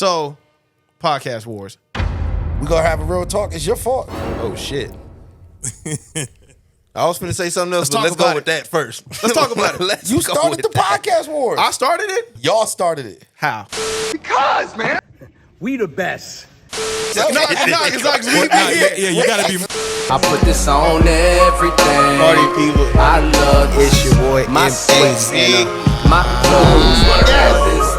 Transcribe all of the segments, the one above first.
So, podcast wars. We gonna have a real talk. It's your fault. Oh shit. I was finna say something else, but let's about go with that first. Let's talk about it. You started the podcast wars. I started it? Y'all started it. How? Because, man, we the best. No, it's like we be here. Yeah, you gotta be. I put this on everything. Party people. I love this. It's your boy My MAZ. my clothes.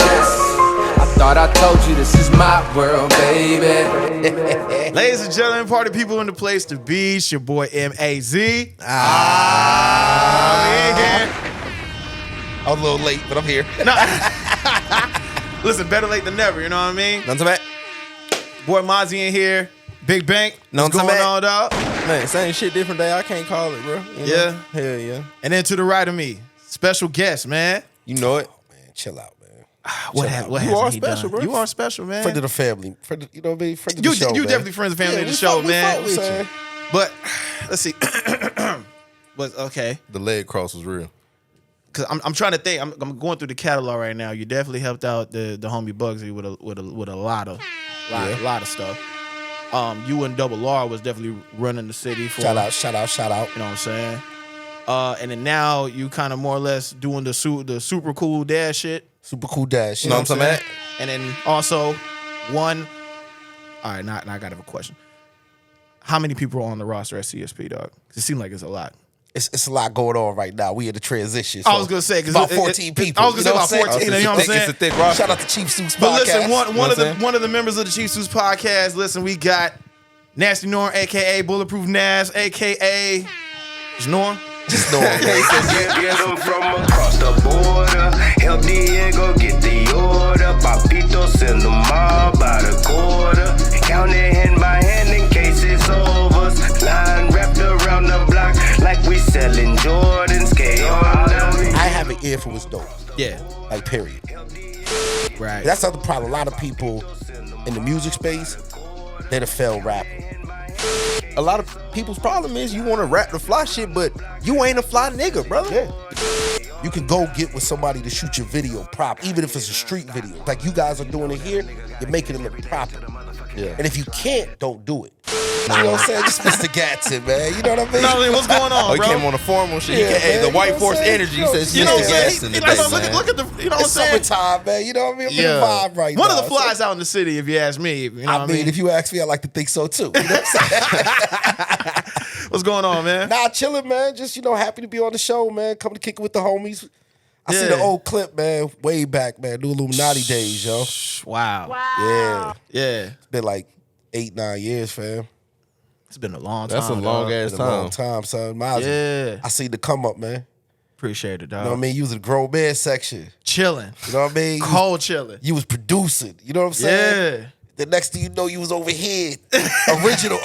I thought I told you this is my world, baby. Ladies and gentlemen, party people in the place to be. It's your boy MAZ. I'm in here. I was a little late, but I'm here. Listen, better late than never, you know what I mean? None to that. Boy Mazi in here. Big Bank. What's going on, dog? Man, same shit, different day. I can't call it, bro. You know? Yeah. Hell yeah. And then to the right of me, special guest, man. You know it. Man, chill out, man. What You are hasn't he special, done? bro. You are special, man. Friend of the family. You know what I mean? Friend of the You show, man. definitely friends and family of we the show, fuck- we man. fuck with you. But let's see. But okay, The leg cross was real. because I'm trying to think. I'm going through the catalog right now. You definitely helped out the homie Bugsy with a lot of stuff. You and Double R was definitely running the city for. Shout out. You know what I'm saying? And then now you kind of more or less doing the super cool dad shit. Super cool dash. You know Know what I'm what I'm saying? And then also one. All right, now I got to have a question. How many people are on the roster at CSP, dog? 'Cause it seems like it's a lot. It's a lot going on right now. We in the transition. I was gonna say because about 14 people. I was gonna say about 14. You know what I'm saying? It's a thick roster. Shout out to CheapSuits podcast. But listen, saying? one of the members of the CheapSuits podcast. Listen, we got Nasty Norm, aka Bulletproof Nas, aka is Norm. Just know it. Get them from across the border. Help Diego get the order. Papitos in the mob by the quarter. Count it hand by hand in case it's over. Line wrapped around the block like we selling Jordans. I have an ear for what's dope. Yeah, Like, period. right. That's not the problem. A lot of people in the music space, they're the failed rapper. A lot of people's problem is you want to rap the fly shit, but you ain't a fly nigga, brother. Yeah. You can go get with somebody to shoot your video prop, even if it's a street video. Like you guys are doing it here, you're making it look proper. Yeah. And if you can't, don't do it. You know what I'm saying? Just Mr. Gadson, man. You know what I mean? No, I mean, what's going on, Oh, he bro? came on a formal shit. Yeah, Hey, man, the you white know what force I'm saying? energy You know- says You know what Mr. I'm saying? Gaston He- today, look man. at the. You know what I'm It's saying? summertime, man. You know what I mean? I'm in Yeah. the vibe right One now. of the flies out in the city, if you ask me. You know what I mean, if you ask me, I like to think so too. You know what I'm saying? what's going on, man? Nah, chilling, man. Just, happy to be on the show, man. Coming to kick it with the homies. I see Yeah. the old clip, man, way back, man. New Illuminati days, yo. Wow. Yeah. Yeah, It's been like 8-9 years, fam. it's been a long time. That's a long dog. ass It's been a long time. time, son. Miles, Yeah, I see the come up, man. appreciate it, dog. You know what I mean? You was in the grown man section. Chilling, You know what I mean? cold chilling. You was producing. You know what I'm saying? Yeah, The next thing you know, you was over here. original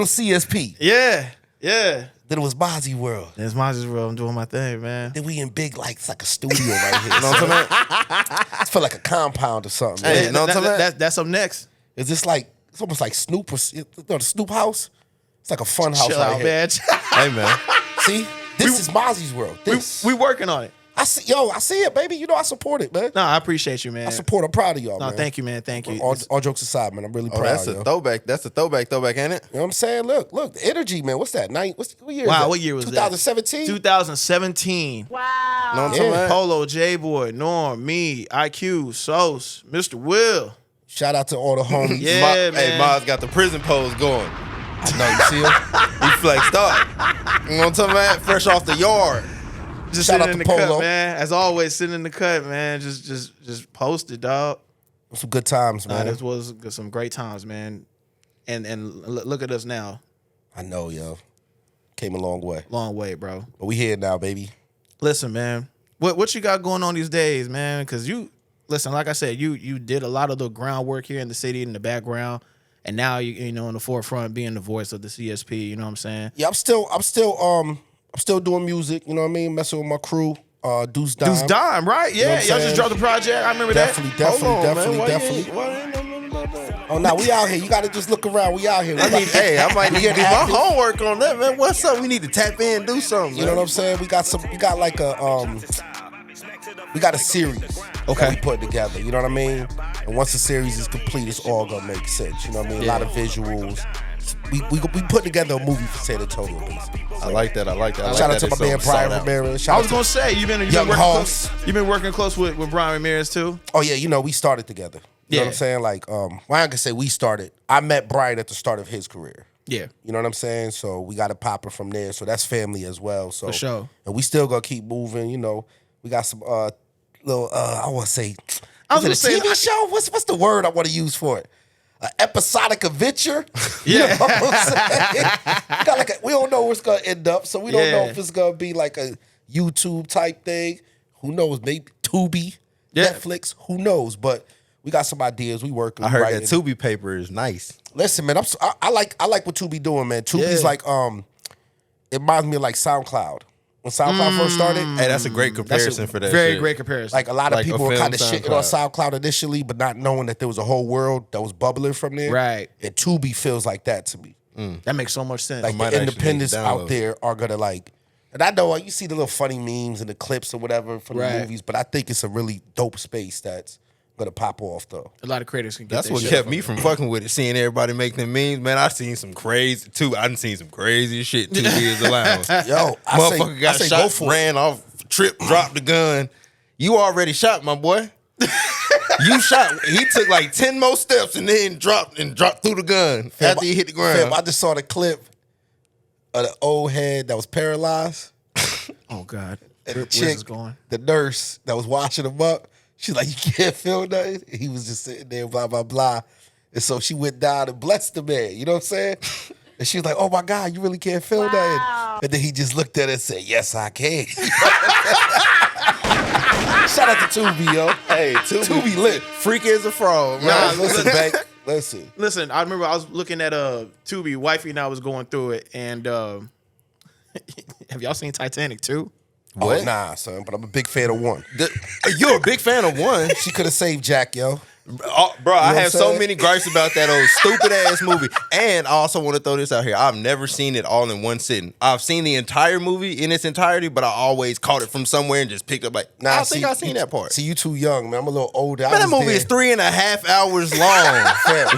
CSP. yeah. Then it was Mazi World. It's Mazi's World. I'm doing my thing, man. Then we in big, like, it's like a studio right here. You know what I'm saying? It's feel like a compound or something. Hey, man. you know what I'm saying? That's up next. Is this like, it's almost like Snoop or, the Snoop house? It's like a fun house Chill right out, here. man. Hey, man. See? This is Mazi's World. This. we working on it. I see it, baby. You know I support it, man. No, I appreciate you, man. I support. I'm proud of y'all, No, man. thank you, man. Thank you. All jokes aside, man, I'm really Oh, proud. that's yo. a throwback. That's a throwback, ain't it? You know what I'm saying? Look, the energy, man. What's that? What year? Wow, is that? what year was 2017? 2017. Know what I'm talking Yeah. about? Polo, J-Boy, Norm, me, IQ, Sauce, Mr. Will. Shout out to all the homies. Yeah, man. Hey, Maz got the prison pose going. I know, you see him? He flexed up. You know what I'm talking about? Fresh off the yard. Just Shout sitting out in to the cut, Polo. man. As always, sitting in the cut, man. Just posted, dog. Some good times, man. This was some great times, man. And look at us now. I know, yo. Came a long way. Long way, bro. But we here now, baby. Listen, man. What you got going on these days, man? Because listen, like I said, you did a lot of the groundwork here in the city in the background, and now you in the forefront, being the voice of the CSP. You know what I'm saying? Yeah, I'm still doing music, you know what I mean? Messing with my crew. Deuce Dime. Deuce Dime, right? You know Yeah, what I'm y'all saying? just dropped the project. I remember Definitely. Why ain't no nothing about that? Oh, no, we out here. You got to just look around. We out here. I might need to get do my active. homework on that, man. What's up? We need to tap in and do something. You know what I'm saying? We got like a we got a series. Okay. That we put together. You know what I mean? And once the series is complete, it's all gonna make sense. You know what I mean? A lot of visuals. We put together a movie for San Antonio, basically. I like that. I like that. Shout out to my man Brian Ramirez. I was gonna say you've been Young working Hoss. close. You've been working close with Brian Ramirez too. Oh yeah, you know we started together. You know what I'm saying? Like, well, I can say we started. I met Brian at the start of his career. Yeah. You know what I'm saying? So we got a popper from there. So that's family as well. So For sure. And we still gonna keep moving. You know, we got some little I want to say. I was is it gonna a TV say, show? What's the word I want to use for it? Episodic adventure. Yeah. You know what I'm saying? We don't know where it's gonna end up, so we don't know if it's gonna be like a YouTube type thing. Who knows? Maybe Tubi, Netflix. Who knows? But we got some ideas. We working. I heard writing. that Tubi paper is nice. Listen, man, I like what Tubi doing, man. Tubi's like it reminds me of like SoundCloud. When SoundCloud first started. Hey, that's a great comparison for that. Very shit. great comparison. Like a lot of Like a people were film kind of shitting on SoundCloud initially, but not knowing that there was a whole world that was bubbling from there. Right. And Tubi feels like that to me. That makes so much sense. Like might the actually independents download out there are gonna like, and I know you see the little funny memes and the clips or whatever from the Right. movies, but I think it's a really dope space that's gonna pop off though. a lot of creators can get That's their what shit kept from me it. from fucking with it. Seeing everybody make them memes, man. I seen some crazy too. I done seen some crazy shit. Tubi is allowed. Yo, Motherfucker got go shot, for it. ran off, tripped, dropped the gun. You already shot, my boy. You shot. He took like 10 more steps and then dropped through the gun after he hit the ground. Fam, I just saw the clip of the old head that was paralyzed. Oh God. And Where's this going? the nurse that was watching him up, she's like, "You can't feel nothing." And he was just sitting there, blah blah blah. And so she went down and blessed the man. You know what I'm saying? And she was like, "Oh my God, you really can't feel nothing." And then he just looked at her and said, "Yes, I can." Shout out to Tubi, yo. Hey, Tubi lit. Freaky as a frog, man. Nah, listen, Bank. Listen. Listen, I remember I was looking at Tubi. Wifey and I was going through it, and have y'all seen Titanic too? Oh, nah, son, but I'm a big fan of one. You're a big fan of one. She could have saved Jack, yo. Oh, bro, I what have I'm so saying? many gripes about that old stupid ass movie. And I also want to throw this out here. I've never seen it all in one sitting. I've seen the entire movie in its entirety, but I always caught it from somewhere and just picked up like, Nah, I think I seen that part. See, you too young, man. I'm a little older. Man, that movie is 3.5 hours long.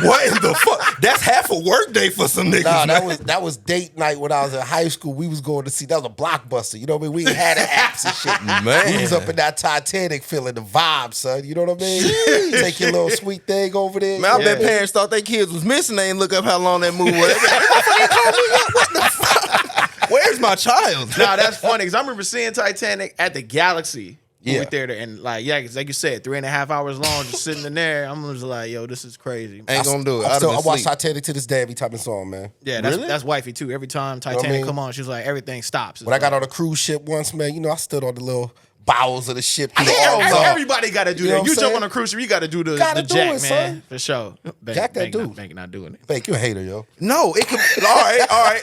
What in the fuck? That's half a work day for some niggas. Nah, man. that was date night when I was in high school. We was going to see, that was a blockbuster. You know what I mean? We ain't had the apps and shit. Man. We was up in that Titanic feeling the vibe, son. You know what I mean? Take your little sweet thing over there. Man, I bet parents thought their kids was missing. They ain't look up how long that movie was. What the fuck? Where's my child? Nah, that's funny because I remember seeing Titanic at the Galaxy movie Yeah. theater, and like like you said, 3.5 hours long, just sitting in there. I'm just like, yo, this is crazy. Ain't gonna do it. I watch Titanic to this day every time it's on, man. Yeah, that's wifey too. Every time what I Titanic mean? come on, she's like, everything stops. When I got on a cruise ship once, man, you know, I stood on the little bowels of the ship. Everybody got to do You know that. what You I'm jump saying? on a cruise ship, you got to do the Gotta do jack, it, man, son. for sure. Jack that dude. Bank not doing it. Bank, you a hater, yo. No, it could. All right.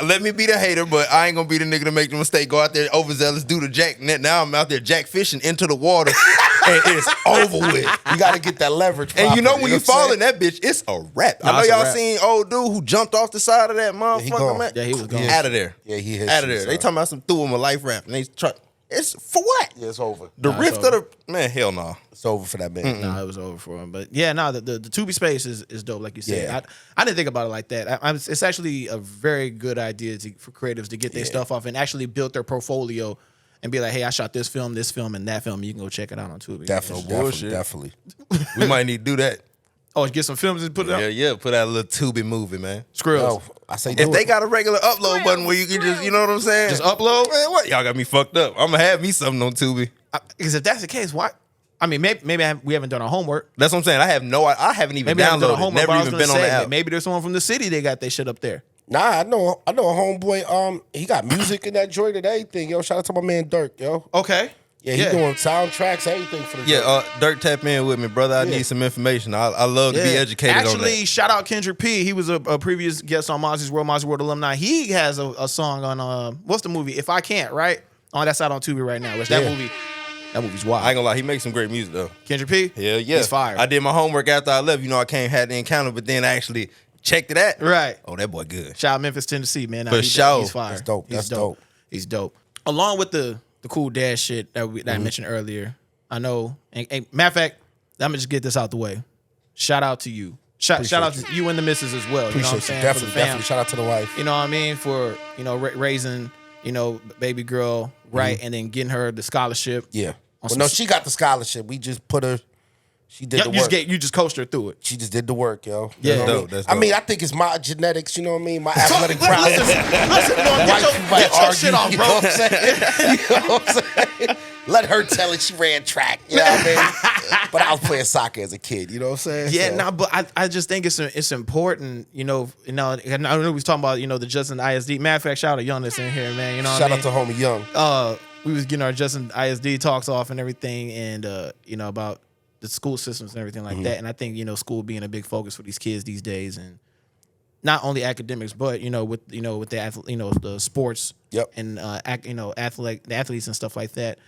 Let me be the hater, but I ain't gonna be the nigga to make the mistake. Go out there overzealous, do the jack. Now I'm out there jack fishing into the water, and it's over with. You got to get that leverage. And you know properly, when you what I'm fall saying? in that bitch, it's a wrap. Nah, I know it's a y'all wrap. seen old dude who jumped off the side of that he motherfucker, gone. man. Yeah, he was gone. Out of there. Yeah, he hit Out of you, there. They son. talking about some threw him a life raft, and they try. It's for what? Yeah, it's over. The Nah, rift it's of the man. Hell no. It's over for that man. No, it was over for him. But yeah, no, the Tubi space is dope, like you said. Yeah. I didn't think about it like that. It's actually a very good idea for creatives to get their stuff off and actually build their portfolio and be like, hey, I shot this film, and that film. You can go check it out on Tubi. Definitely. We might need to do that. Oh, get some films and put it up. Yeah. Put out a little Tubi movie, man. Skrills. Yo, I say If do they it. got a regular upload button where you can just, you know what I'm saying? Just upload? Man, what? Y'all got me fucked up. I'm gonna have me something on Tubi. Because if that's the case, why? I mean, maybe we haven't done our homework. That's what I'm saying. I haven't even Maybe I haven't done our downloaded. homework. Never but I was even gonna been on the say, app. maybe there's someone from the city they got their shit up there. Nah, I know a homeboy. He got music in that joint and everything. Yo, shout out to my man Dirk. Yo, Okay. yeah, he doing soundtracks, everything for the joint. Yeah, Dirk, tap in with me, brother. I need some information. I love to be educated on Actually, that. shout out Kendrick P. He was a previous guest on MAZI'S World alumni. He has a song on what's the movie? If I Can't, right? Oh, that's out on Tubi right now. Which that movie's wild. I ain't gonna lie, he makes some great music though. Kendrick P. Hell yeah, He's fire. I did my homework after I left. You know, I had the encounter, but then I actually checked it out. Right. Oh, that boy good. Shout out Memphis, Tennessee, man. For sure. He's fire. That's dope. He's That's dope. He's dope. Along with the cool dad shit that I mentioned earlier, I know. And matter of fact, I'm gonna just get this out the way. Shout out to you. Shout out to you and the missus as well. You know what I'm saying? Definitely, For the fam. definitely. Shout out to the wife. You know what I mean? For, you know, raising, you know, baby girl, right? And then getting her the scholarship. Yeah. Well, no, she got the scholarship. We just put her. She did the work. You just coached her through it. She just did the work, yo. Yeah. You know what I mean? That's I dope. mean, I think it's my genetics, you know what I mean? My athletic prowess. Listen, Wife get your shit on, you bro. know what I'm saying? You know what I'm saying? Let her tell it she ran track, you know what I mean? But I was playing soccer as a kid, you know what I'm saying? Yeah, So, but I just think it's important, you know, and I know we was talking about, you know, the Justin ISD. Matter of fact, shout out to Youngness in here, man. You know what shout I out mean? to homie Young. We was getting our Justin ISD talks off and everything, and you know, about the school systems and everything like that. And I think, you know, school being a big focus for these kids these days, and not only academics, but you know, with the sports, Yep. and the athletes and stuff like that.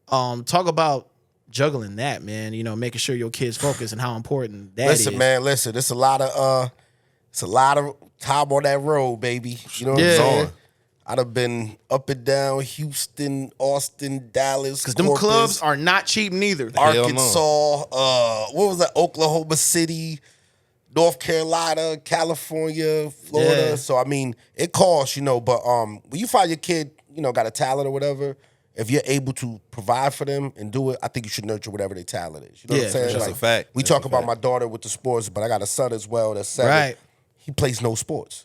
Talk about juggling that, man. You know, making sure your kids focus and how important that is. Listen, man, listen. It's a lot of time on that road, baby. You know what I'm Yeah. saying? I'd have been up and down Houston, Austin, Dallas. Because them clubs are not cheap neither. Arkansas, what was that? Oklahoma City, North Carolina, California, Florida. Yeah. So I mean, it costs, you know, but when you find your kid, you know, got a talent or whatever, if you're able to provide for them and do it, I think you should nurture whatever their talent is. You know what Yeah, I'm saying? that's a fact. We That's talk a about fact. my daughter with the sports, but I got a son as well that's 7. Right. He plays no sports.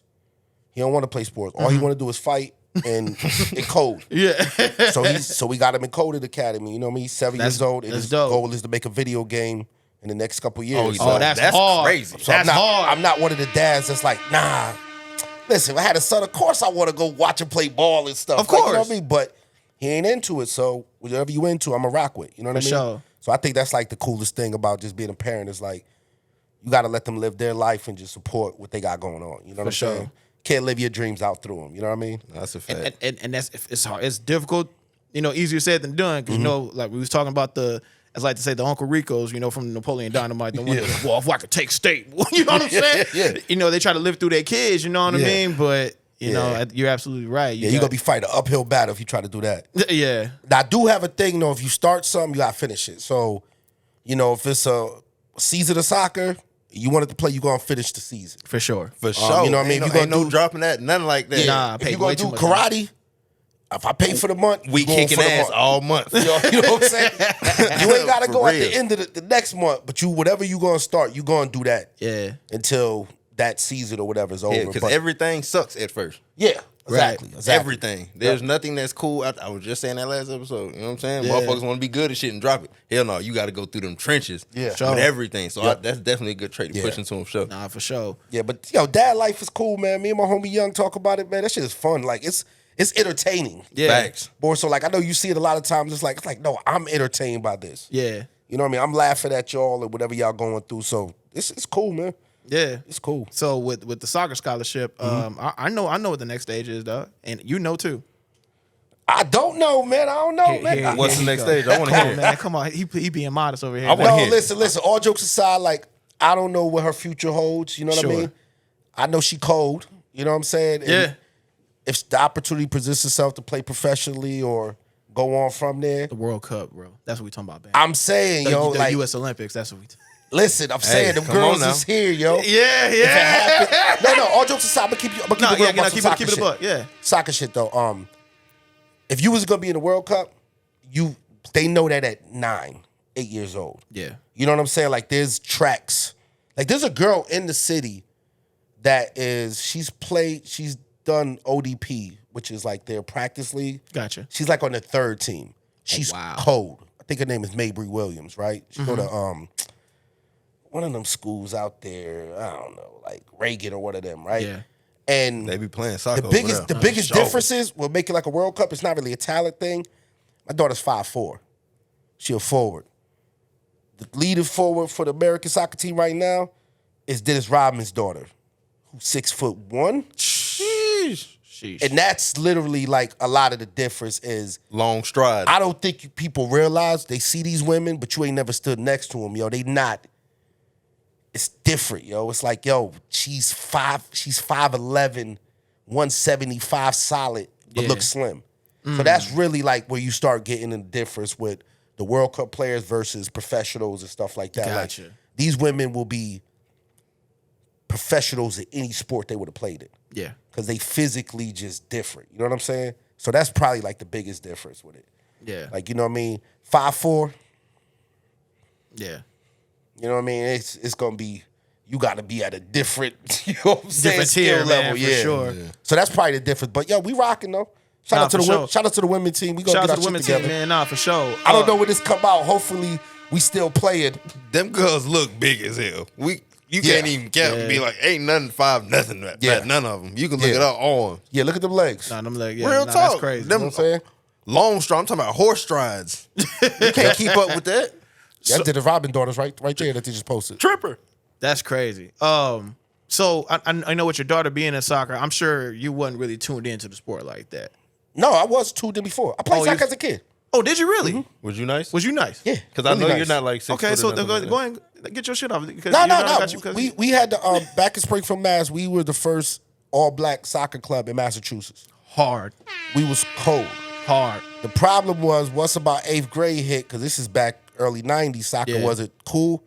He don't want to play sports. All he want to do is fight and code. Yeah. So we got him in Coded Academy. You know what I mean? He's 7 years old, and that's his dope. goal is to make a video game in the next couple years. Oh, that's that's hard. crazy. So That's hard. I'm not one of the dads that's like, nah. Listen, if I had a son, of course I want to go watch him play ball and stuff. Of Like, you know course. what I mean? But he ain't into it. So whatever you into, I'm a rock with. You know what For I mean? sure. So I think that's like the coolest thing about just being a parent is like, you got to let them live their life and just support what they got going on. You know what I'm sure. saying? Can't live your dreams out through them. You know what I mean? That's a fact. and that's, it's hard. It's difficult, you know, easier said than done. Because, you know, like we was talking about as I like to say, the Uncle Ricos, you know, from Napoleon Dynamite. The one that, well, if I could take state, you know what I'm saying? Yeah. You know, they try to live through their kids, you know what I Yeah. mean? But, you know, Yeah. you're absolutely right. Yeah, you're going to be fighting an uphill battle if you try to do that. Yeah. Now, I do have a thing, though. If you start something, you got to finish it. So, you know, if it's a season of soccer, you want it to play, you're going to finish the season. For sure. For sure. you know what I mean? Ain't If no, you ain't gonna no do- dropping that, nothing like that. Nah, I If pay you're going way to too do much karate, if I pay for the month, We you going kicking for the ass month. all month. You know what I'm saying? You ain't got to For go at real. the end of the next month, but whatever you going to start, you going to do that Yeah. until that season or whatever is over. Yeah, because But- everything sucks at first. yeah, exactly. Everything. There's nothing that's cool. I was just saying that last episode. You know what I'm saying? Yeah. Motherfuckers want to be good at shit and drop it. Hell no, you got to go through them trenches. Yeah. With everything. So Yep. that's definitely a good trait to Yeah. push into them. Sure. Nah, for sure. Yeah, but yo, dad life is cool, man. Me and my homie Young talk about it, man. That shit is fun. Like it's entertaining. Yeah. Facts. Boy, so like I know you see it a lot of times. It's like no, I'm entertained by this. Yeah. You know what I mean? I'm laughing at y'all and whatever y'all going through. So it's cool, man. Yeah. It's cool. So with the soccer scholarship, I know what the next stage is, dog. And you know too. I don't know, man. I don't know, man. What's the next stage? I want to Come hear on, it. man. Come on. He being modest over here. I wanna No, hear it. listen. All jokes aside, like I don't know what her future holds. You know what Sure. I mean? I know she cold. You know what I'm saying? And Yeah. if the opportunity presents itself to play professionally or go on from there, The World Cup, bro. That's what we talking about, man. I'm saying, yo, the like, U.S. Olympics. That's what we. listen, I'm saying them come on girls now. is here, yo. Yeah, No, all jokes aside, I'm gonna keep it real No, yeah, about some keep soccer it a shit. buck. Yeah. Soccer shit though. If you was gonna be in the World Cup, they know that at 9, 8 years old. Yeah. You know what I'm saying? Like there's tracks. Like there's a girl in the city that she's done ODP, which is like their practice league. Gotcha. She's like on the 3rd team. She's wow. cold. I think her name is Mabry Williams, right? She go to one of them schools out there. I don't know, like Reagan or one of them, right? Yeah. And They be playing soccer. the over biggest there. biggest Sure. difference is what make it like a World Cup. It's not really a talent thing. My daughter's 5'4". She a forward. The leading forward for the American soccer team right now is Dennis Rodman's daughter, who's 6'1". Sheesh. And that's literally like a lot of the difference is Long stride. I don't think people realize they see these women, but you ain't never stood next to them, yo. They not. It's different, yo. It's like, yo, she's 5'11", 175 solid, but Yeah. looks slim. So that's really like where you start getting the difference with the World Cup players versus professionals and stuff like that. Gotcha. Like, these women will be professionals in any sport they would have played in. Yeah. Because they physically just different. You know what I'm saying? So that's probably like the biggest difference with it. Yeah. Like, you know what I mean? 5'4". Yeah. You know what I mean? It's gonna be, you gotta be at a different, you know what I'm saying, Different tier, skill man, level. for sure. Yeah. So that's probably the difference. But yo, we rocking though. Shout Nah, out to for the sure. shout out to the women team. We gonna Shout get out our to the shit women together. team, man. Nah, for sure. I don't know when this come out. Hopefully we still playing. Them girls look big as hell. You can't even count and be like, ain't nothing 5 nothing. None of them. You can look it up on. Yeah, look at them legs. Nah, them like, Real nah, talk. that's crazy. You know what I'm saying? Long stride. I'm talking about horse strides. You can't keep up with that. That's the Robin daughters right there that they just posted. Tripper. That's crazy. So I know with your daughter being in soccer, I'm sure you wasn't really tuned into the sport like that. No, I was tuned in before. I played soccer as a kid. Oh, did you really? Was you nice? Was you nice? Yeah. Because I know really you're nice. not like 6 Okay, foot so or nothing like go that. and get your shit off. Because No. your daughter got you 'cause- We had the back in Springfield, Mass. We were the first all-black soccer club in Massachusetts. hard. We was cold. Hard. The problem was once about 8th grade hit, because this is back early 90s, soccer Yeah. wasn't cool.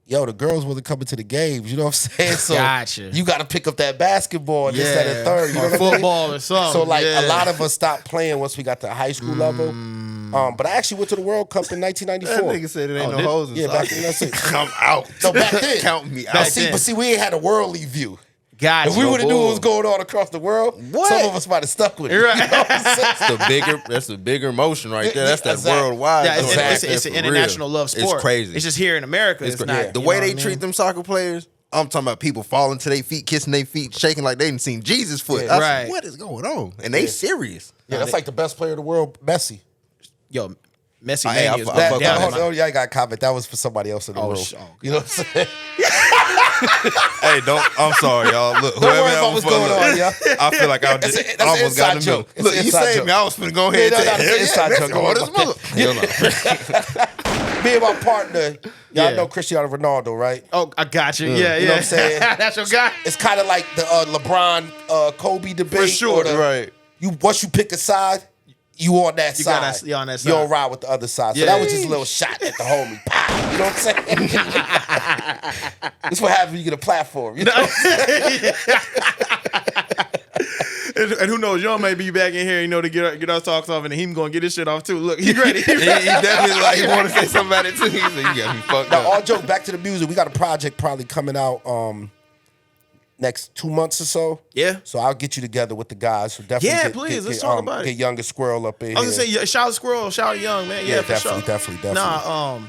Yo, the girls wasn't coming to the games. You know what I'm saying? So Gotcha. you got to pick up that basketball and this, that, and third. You know or what I mean? football or something. So like yeah. a lot of us stopped playing once we got to high school level. But I actually went to the World Cup in 1994. That nigga said it ain't Oh, no hoes in Yeah, back soccer. then, that's it. I'm out. No, back then. Count me out. But see, we ain't had a worldly view. Gotcha. If we would have knew boy. what was going on across the world, some of us might have stuck with it. Right. You know what I'm saying? That's the bigger motion right there. That's that Exactly. worldwide. Yeah, it's, joint. it's an For real. international love sport. It's crazy. It's just here in America. It's cra- not. the you way know they what I mean? treat them soccer players. I'm talking about people falling to their feet, kissing their feet, shaking like they didn't seen Jesus' foot. Yeah. I said, Right. what is going on? And they serious. Yeah, that's like the best player in the world, Messi. Yo, Messi Hey, mania is I going fuck down. with Oh, yeah, I got a comment. That was for somebody else in the room. oh, You know what I'm saying? Hey, I'm sorry, y'all. Look, Don't worry whoever about else what's was going on, look, yeah. I feel like I That's just an almost got in inside the middle. joke. It's Look, an you inside saved joke. me. I was finna go ahead Yeah, and no, say, no, it's hell an yeah, inside Messi joke. on this mother. Hell no. Me and my partner, y'all Yeah. know Cristiano Ronaldo, right? Oh, I got you. Yeah, yeah. You know what I'm saying? That's your guy. It's kind of like the LeBron Kobe debate. For sure. or the- Right. Once you pick a side, you on that You side. gotta- you on that You don't side. ride with the other side. So Yeah. that was just a little shot at the homie. Pow. You know what I'm saying? This what happens when you get a platform. You know? And who knows, y'all may be back in here, to get our talks off, and him gonna get his shit off too. Look, he ready. He definitely like he want to say something about it too. He said, "You got me fucked Now, up." all jokes back to the music. We got a project probably coming out next 2 months or so. Yeah. So I'll get you together with the guys. So definitely Yeah, get, please, get, let's get, talk about it. Get Younger Squirrel up in I here. was gonna say, shout out Squirrel, shout out Young, man. Yeah, Yeah, for sure. definitely. Nah,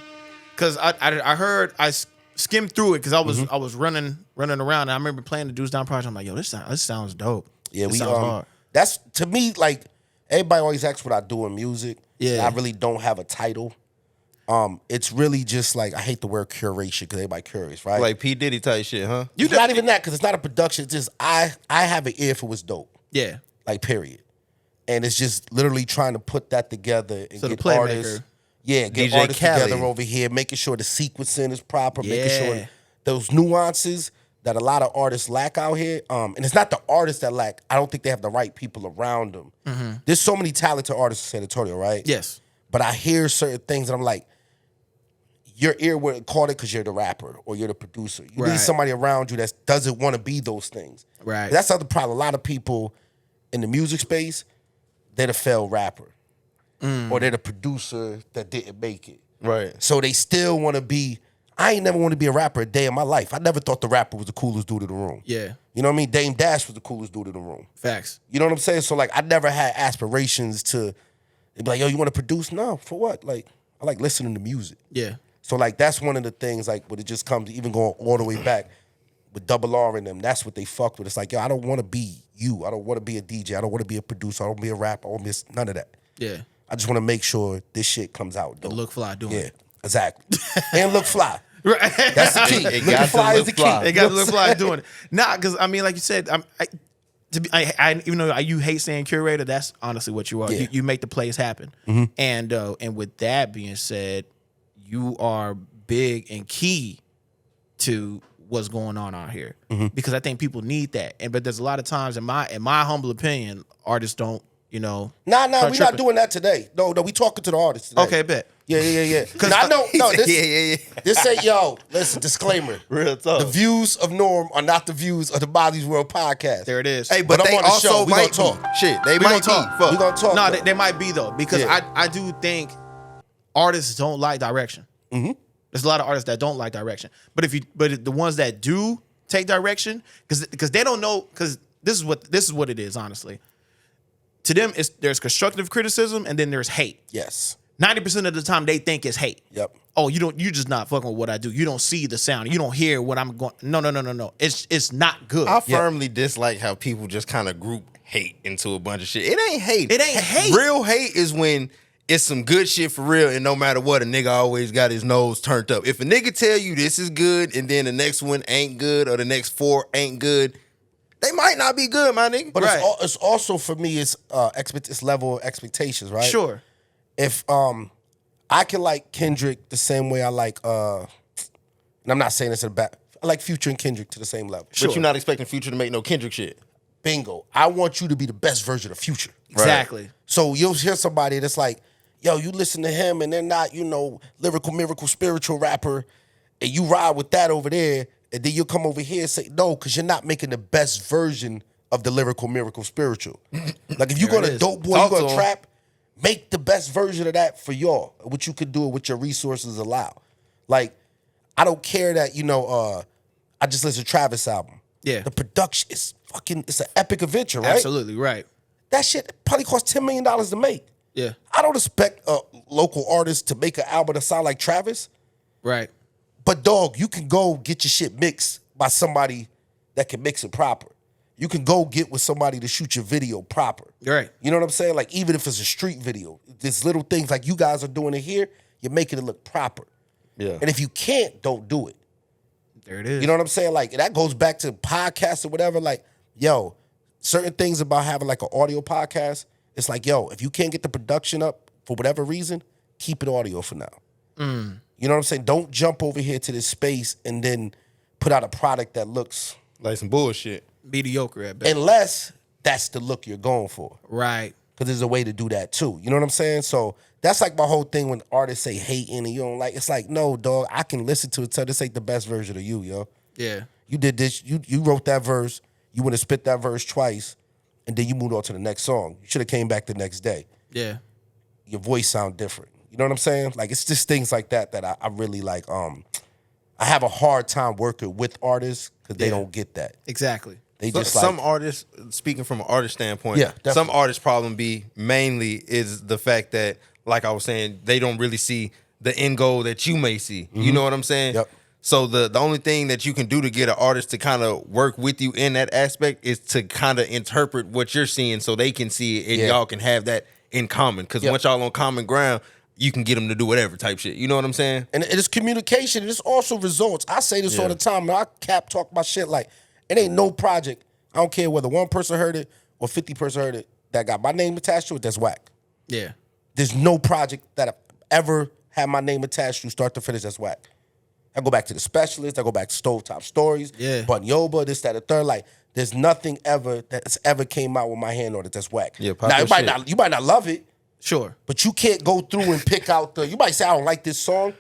because I heard, I skimmed through it because I was running around, and I remember playing the Dudes Down project. I'm like, yo, this sounds dope. Yeah, This we sounds hard. that's to me like everybody always asks what I do in music. Yeah. I really don't have a title. It's really just like I hate the word curation because everybody curious, right? Like P Diddy type shit, huh? it's not even that because it's not a production. It's just I have an ear for what's dope. Yeah. Like period. And it's just literally trying to put that together and So the get playmaker. artists. Yeah, get DJ artists Khaled. together over here, making sure the sequencing is proper, making Yeah. sure those nuances that a lot of artists lack out here. And it's not the artists that lack. I don't think they have the right people around them. There's so many talented artists in San Antonio, right? Yes. But I hear certain things and I'm like, your ear would caught it because you're the rapper or you're the producer. You Right. need somebody around you that doesn't want to be those things. Right. That's the other problem. A lot of people in the music space, they're the failed rapper. Or they're the producer that didn't make it. Right. So they still want to be, I ain't never want to be a rapper a day in my life. I never thought the rapper was the coolest dude in the room. Yeah. You know what I mean? Dame Dash was the coolest dude in the room. Facts. You know what I'm saying? So like I never had aspirations to be like, yo, you want to produce? No, for what? Like, I like listening to music. Yeah. So like that's one of the things like when it just comes to even going all the way back with Double R in them, that's what they fucked with. It's like, yo, I don't want to be you. I don't want to be a DJ. I don't want to be a producer. I don't want to be a rapper. I don't want to be none of that. Yeah. I just want to make sure this shit comes out dope. Look fly doing Yeah, it. exactly. And look fly. Right. That's the key. It Looking got to fly look is the key. fly. They got to look like doing it. Nah, because I mean, like you said, even though you hate saying curator, that's honestly what you are. Yeah. You make the plays happen. And with that being said, you are big and key to what's going on out here because I think people need that. But there's a lot of times, in my humble opinion, artists don't Know. Nah, start we're not tripping. doing that today. No, we talking to the artists today. Okay, bet. Yeah. Because I know, no, this, yeah. this ain't, listen, disclaimer. Real talk. The views of Norm are not the views of the Mazi's World podcast. There it is. Hey, but I'm they on the also show. We might gonna be. talk. Shit, they We might gonna be. talk. Fuck. We gonna talk. No, though. they might be though, because Yeah. I do think artists don't like direction. Mm-hmm. There's a lot of artists that don't like direction, but the ones that do take direction, because they don't know, because this is what it is, honestly. To them, there's constructive criticism and then there's hate. Yes. 90% of the time they think it's hate. Yep. Oh, you just not fucking with what I do. You don't see the sound. You don't hear what I'm going. No. It's not good. I firmly dislike how people just kind of group hate into a bunch of shit. It ain't hate. It ain't hate. Real hate is when it's some good shit for real, and no matter what, a nigga always got his nose turned up. If a nigga tell you this is good, and then the next one ain't good, or the next 4 ain't good, they might not be good, my nigga. But Right. it's also, for me, it's level of expectations, right? Sure. If I can like Kendrick the same way I like, and I'm not saying this in a bad, I like Future and Kendrick to the same level. But you're not expecting Future to make no Kendrick shit. Bingo. I want you to be the best version of Future. Exactly. So you'll hear somebody that's like, yo, you listen to him and they're not, lyrical, miracle, spiritual rapper, and you ride with that over there, and then you'll come over here and say, no, because you're not making the best version of the lyrical, miracle, spiritual. Like if you're going to dope boy, you're going to trap, make the best version of that for y'all, what you could do with your resources allow. Like, I don't care that, I just listened to Travis' album. Yeah. The production is it's an epic adventure, right? Absolutely right. That shit probably cost $10 million to make. Yeah. I don't expect a local artist to make an album that sound like Travis, Right. but dog, you can go get your shit mixed by somebody that can mix it proper. You can go get with somebody to shoot your video proper. Right. You know what I'm saying? Like, even if it's a street video, there's little things like you guys are doing it here, you're making it look proper. Yeah. And if you can't, don't do it. There it is. You know what I'm saying? Like, that goes back to podcasts or whatever. Like, yo, certain things about having like an audio podcast, it's like, yo, if you can't get the production up for whatever reason, keep it audio for now. You know what I'm saying? Don't jump over here to this space and then put out a product that looks Like some bullshit. mediocre at best. unless that's the look you're going for. Right. Because there's a way to do that too. You know what I'm saying? So that's like my whole thing when artists say hating and you don't like. It's like, no, dog, I can listen to it. Tell this ain't the best version of you, yo. Yeah. You did this. You wrote that verse. You went to spit that verse twice, and then you moved on to the next song. You should have came back the next day. Yeah. Your voice sound different. You know what I'm saying? Like, it's just things like that that I really like. I have a hard time working with artists because they don't get that. Exactly. They So, just like, some artists, speaking from an artist standpoint, Yeah, definitely. some artists' problem mainly is the fact that, like I was saying, they don't really see the end goal that you may see. You know what I'm saying? Yep. So the only thing that you can do to get an artist to kind of work with you in that aspect is to kind of interpret what you're seeing so they can see it and y'all can have that in common. Because once y'all on common ground, you can get them to do whatever type shit. You know what I'm saying? And it is communication. And it's also results. I say this all the time. And I talk my shit like, it ain't no project. I don't care whether one person heard it or 50 person heard it that got my name attached to it, that's whack. Yeah. There's no project that I've ever had my name attached to start to finish that's whack. I go back to The Specialist. I go back to Stovetop Stories. Yeah. Bun Yoba, this, that, the third. Like, there's nothing ever that's ever came out with my hand on it that's whack. Yeah, pop now, that you might not love it, Sure. but you can't go through and pick out you might say, I don't like this song,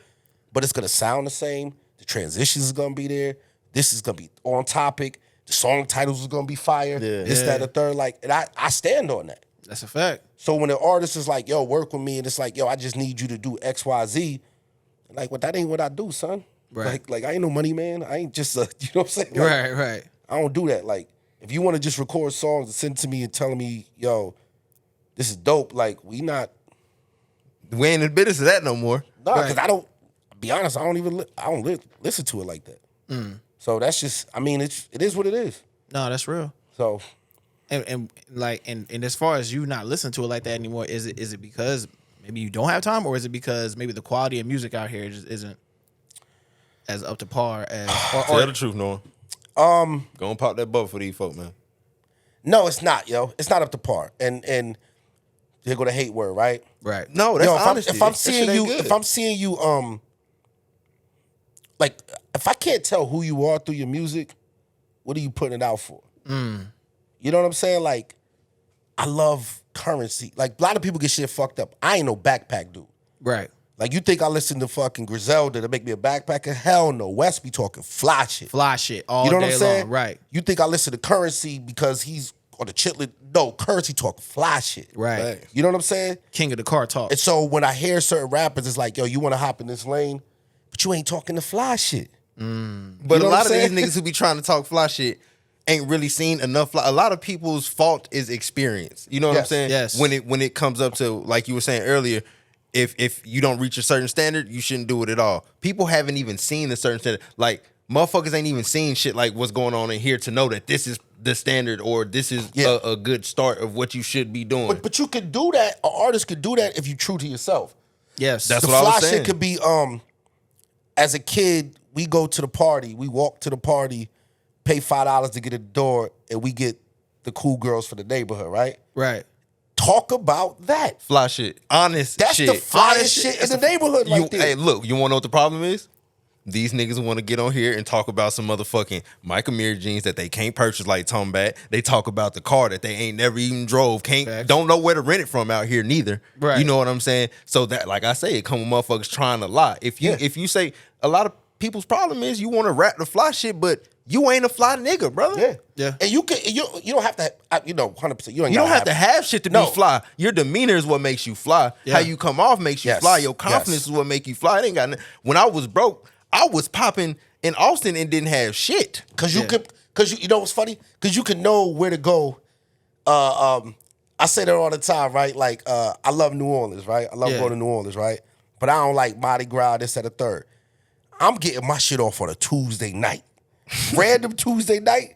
but it's going to sound the same. The transitions is going to be there. This is going to be on topic. The song titles is going to be fire. This, that, the third. Like, and I stand on that. That's a fact. So when an artist is like, yo, work with me, and it's like, yo, I just need you to do X, Y, Z, like, well, that ain't what I do, son. Right. Like I ain't no money man. I ain't just, you know what I'm saying? Like, Right. I don't do that. Like, if you want to just record songs and send to me and telling me, yo, this is dope, like, we not. We ain't in the business of that no more. No, because I don't, be honest, I don't listen to it like that. So that's just, I mean, it is what it is. No, that's real. So. And as far as you not listening to it like that anymore, is it because maybe you don't have time, or is it because maybe the quality of music out here just isn't as up to par as? Tell the truth, Noah. Go and pop that bubble for these folk, man. No, it's not, yo. It's not up to par. And here go the hate word, right? Right. No, that's Yo, honesty. if I'm That seeing shit ain't you, good. if I'm seeing you, like, if I can't tell who you are through your music, what are you putting it out for? You know what I'm saying? Like, I love currency. Like, a lot of people get shit fucked up. I ain't no backpack dude. Right. Like, you think I listen to fucking Griselda to make me a backpacker? Hell no. West be talking fly shit. Fly shit all You know day what I'm saying? long. Right. You think I listen to Currency because he's on the chitlet? No, Currency talking fly shit. Right. You know what I'm saying? King of the car talk. And so when I hear certain rappers, it's like, yo, you want to hop in this lane, but you ain't talking the fly shit. But You a know what lot of I'm these saying? niggas who be trying to talk fly shit ain't really seen enough fly. A lot of people's fault is experience. You know what I'm Yes, saying? yes. When it comes up to, like you were saying earlier, if you don't reach a certain standard, you shouldn't do it at all. People haven't even seen a certain standard. Like, motherfuckers ain't even seen shit like what's going on in here to know that this is the standard or this is a good start of what you should be doing. But you could do that. An artist could do that if you true to yourself. yes. That's The what I was fly saying. shit could be, as a kid, we go to the party, we walk to the party, pay $5 to get a door, and we get the cool girls for the neighborhood, right? right. Talk about that. Fly shit. Honest That's shit. the flyest Honest shit shit. in the neighborhood right there. Hey, look, you wanna know what the problem is? These niggas want to get on here and talk about some motherfucking Michael Mir jeans that they can't purchase like Tom Bat. They talk about the car that they ain't never even drove, don't know where to rent it from out here neither. Right. You know what I'm saying? So that, like I say, it come with motherfuckers trying to lie. If you say, a lot of people's problem is you want to rap the fly shit, but you ain't a fly nigga, brother. Yeah. Yeah. And you don't have to, 100%. You You don't have to have shit to No. be fly. Your demeanor is what makes you fly. Yeah. How you come off makes you Yes. fly. Your confidence Yes. is what make you fly. It ain't got when I was broke, I was popping in Austin and didn't have shit. Because you know what's funny? Because you can know where to go. I say that all the time, right? Like, I love New Orleans, right? I love going to New Orleans, right? But I don't like Mardi Gras, this, and the third. I'm getting my shit off on a Tuesday night. Random Tuesday night.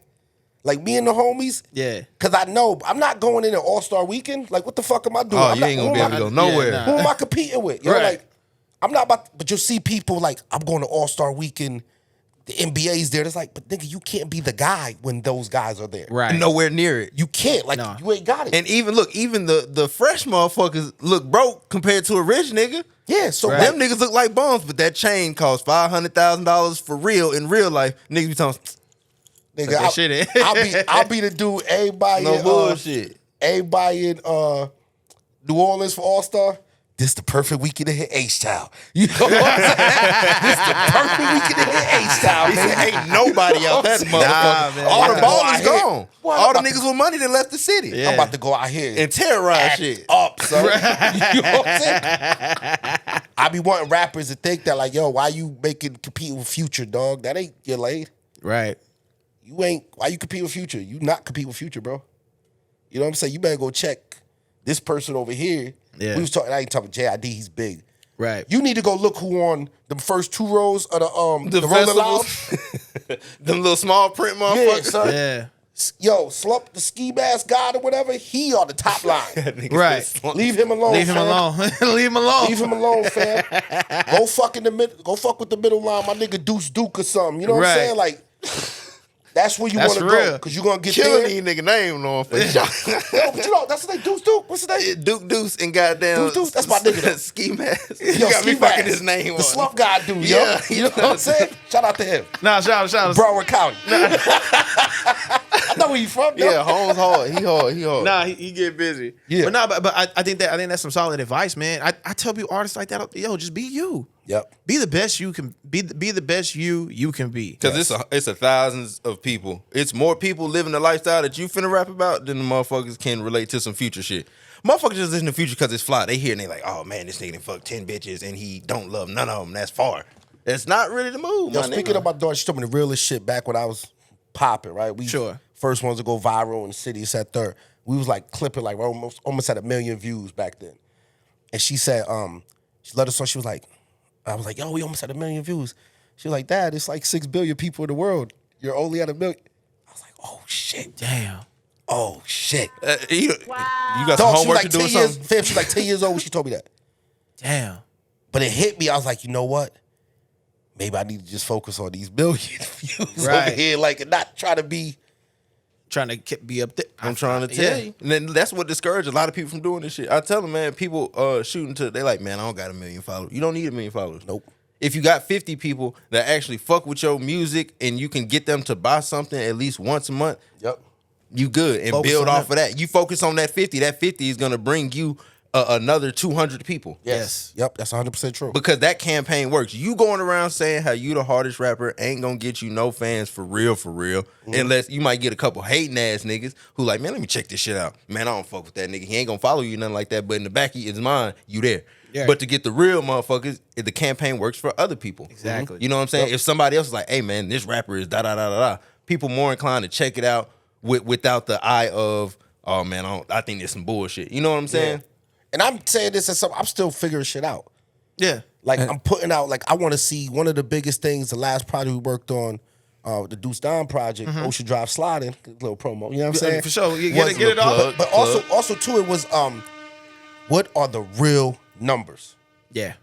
Like, me and the homies. Yeah. Because I know I'm not going in an All-Star Weekend. Like, what the fuck am I doing? Oh, I'm you not- ain't gonna who be am able to I- go nowhere. nah. Who am I competing with? You know, Right. like, I'm not about, but you'll see people like, I'm going to All-Star Weekend, the NBA's there. It's like, but nigga, you can't be the guy when those guys are there. Right. Nowhere near it. You can't. Like, No. you ain't got it. And even the fresh motherfuckers look broke compared to a rich nigga. yeah, so Right. Them niggas look like bums, but that chain costs $500,000 for real in real life. Niggas be talking nigga, that shit in. I'll be the dude, everybody no bullshit. Everybody in New Orleans for All-Star. This the perfect weekend to hit H-Town. You know what I'm saying? This the perfect weekend to hit H-Town, He said, man. ain't nobody out that motherfucker. man. All the Yeah. ballers Go out gone. What? All the I'm about niggas with money that left the city. Yeah. I'm about to go out here And terrorize act shit. up, son. You know what I'm saying? I be wanting rappers to think that, like, yo, why you competing with Future, dog? That ain't your lane. Right. Why you compete with Future? You not compete with Future, bro. You know what I'm saying? You better go check this person over here. Yeah. We was talking, I ain't talking JID, he's big. Right. You need to go look who on the first 2 rows of the Rolling Loud. festivals. Them little small print Yeah, motherfuckers. son. Yeah. Yo, Slump, the ski mask god or whatever, he on the top line. Right. Leave him alone, Leave him fam. alone. Leave him alone. Leave him alone, fam. Go fuck in the middle. Go fuck with the middle line, my nigga Deuce Duke or something. You know what I'm Right. saying? Like, that's where you That's want to real. go because you're gonna get Killing there. these nigga name on for sure. Yo, but you know that's his name. Deuce Duke. What's his name? Duke Deuce and goddamn Deuce, that's my nigga, though. Ski mask. Yo, You got Ski me fucking Mask. his name The on. slump guy dude. Yeah, Yo. You know what I'm saying? Shout out to him. Nah, shout out. Broward County. I know where you from. Though. Yeah, Holmes hard. He hard. Nah, he get busy. Yeah. But nah, but I think that's some solid advice, man. I tell people artists like that, yo, just be you. Yep. Be the best you can be the best you can be. Because it's a thousands of people. It's more people living the lifestyle that you finna rap about than the motherfuckers can relate to some Future shit. Motherfuckers just listen to Future because it's fly. They hear and they like, oh man, this nigga done fucked 10 bitches and he don't love none of them. That's far. That's not really the move, Yo, my speaking nigga. of my daughter, she told me the realest shit back when I was popping, right? We Sure. first ones to go viral in the city. It's at third. We was like clipping like almost at 1 million views back then. And she said, she let us know, she was like, I was like, yo, we almost had 1 million views. She was like, Dad, it's like 6 billion people in the world. You're only at 1 million. I was like, oh shit. Damn. Oh shit. You got some Dog, she was homework like to do 10 or years, something? fam, she was like 10 years old when she told me that. Damn. But it hit me. I was like, you know what? Maybe I need to just focus on these million views Right. over here, like, and not try to be. Trying to be up there. I'm trying to tell you. And then that's what discourages a lot of people from doing this shit. I tell them, man, people shooting to, they like, man, I don't got 1 million followers. You don't need 1 million followers. Nope. If you got 50 people that actually fuck with your music and you can get them to buy something at least once a month, Yep. you good. And Focus build on off of that. You focus on that 50. That 50 is going to bring you another 200 people. Yes. Yep, that's 100% true. Because that campaign works. You going around saying how you the hardest rapper ain't gonna get you no fans for real, unless you might get a couple hating ass niggas who like, man, let me check this shit out. Man, I don't fuck with that nigga. He ain't gonna follow you, nothing like that. But in the back of his mind, you there. Yeah. But to get the real motherfuckers, the campaign works for other people. Exactly. You know what I'm saying? If somebody else is like, hey man, this rapper is da da da da da, people more inclined to check it out without the eye of, oh man, I think there's some bullshit. You know what I'm saying? Yeah. And I'm saying this as something, I'm still figuring shit out. Yeah. Like, I'm putting out, like, I want to see one of the biggest things, the last project we worked on, the Deuce Don project, Ocean Drive Sliding, little promo, you know what I'm saying? For sure. You get it off. But also, too, it was, what are the real numbers? Yeah.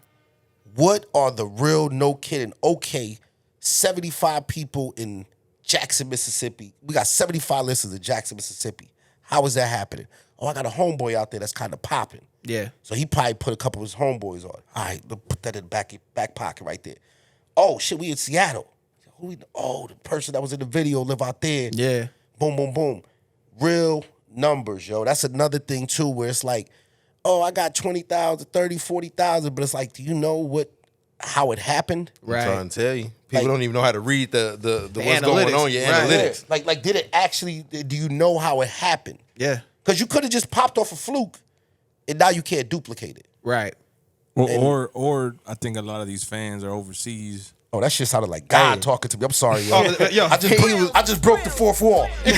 What are the real, no kidding, okay, 75 people in Jackson, Mississippi. We got 75 listeners in Jackson, Mississippi. How is that happening? Oh, I got a homeboy out there that's kind of popping. Yeah. So he probably put a couple of his homeboys on. All right, put that in the back pocket right there. Oh, shit, we in Seattle. Oh, the person that was in the video live out there. Yeah. Boom, boom, boom. Real numbers, yo. That's another thing, too, where it's like, oh, I got 20,000, 30, 40,000, but it's like, do you know how it happened? I'm trying to tell you. People don't even know how to read the what's analytics. going on, your analytics. Yeah. Like, did it actually, do you know how it happened? Yeah. Because you could have just popped off a fluke, and now you can't duplicate it. Right. Or I think a lot of these fans are overseas. Oh, that shit sounded like God talking to me. I'm sorry, yo. Yo, I just broke the fourth wall. Yo,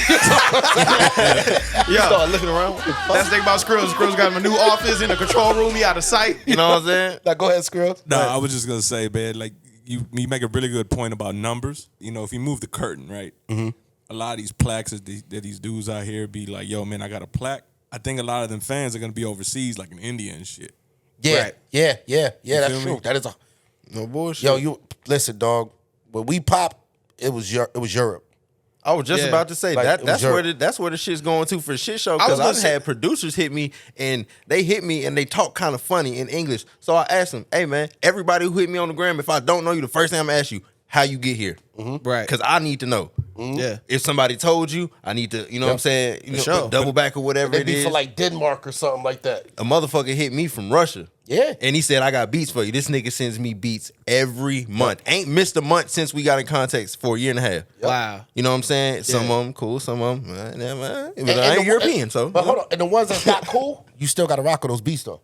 Start looking around. that's the thing about Skrills. Skrills got him a new office in the control room. He out of sight. You know what I'm saying? Now, go ahead, Skrills. No, I was just gonna say, man, like you make a really good point about numbers. You know, if you move the curtain, right? Mm-hmm. A lot of these plaques that these dudes out here be like, yo, man, I got a plaque. I think a lot of them fans are gonna be overseas, like in India and shit. Yeah, Right. yeah, that's feel true. me? That is a No bullshit. yo. You listen, dog. When we popped, it was Europe. I was just Yeah. about to say Like, it was that's where the shit's going to for shit show. I was Because gonna I've say- had producers hit me and they talk kind of funny in English. So I asked them, hey man, everybody who hit me on the gram, if I don't know you, the first thing I'm gonna ask you, how you get here? Right. Because I need to know. Yeah. If somebody told you, I need to, you know what I'm saying? You know, sure. double back or whatever They'd it be is. for like Denmark or something like that. A motherfucker hit me from Russia. Yeah. And he said, I got beats for you. This nigga sends me beats every month. Ain't missed a month since we got in contact for a year and a half. Wow. You know what I'm saying? Some Yeah. of them cool, some of them, but I And ain't the- European, so. But hold on, and the ones that got cool, you still got to rock with those beats though.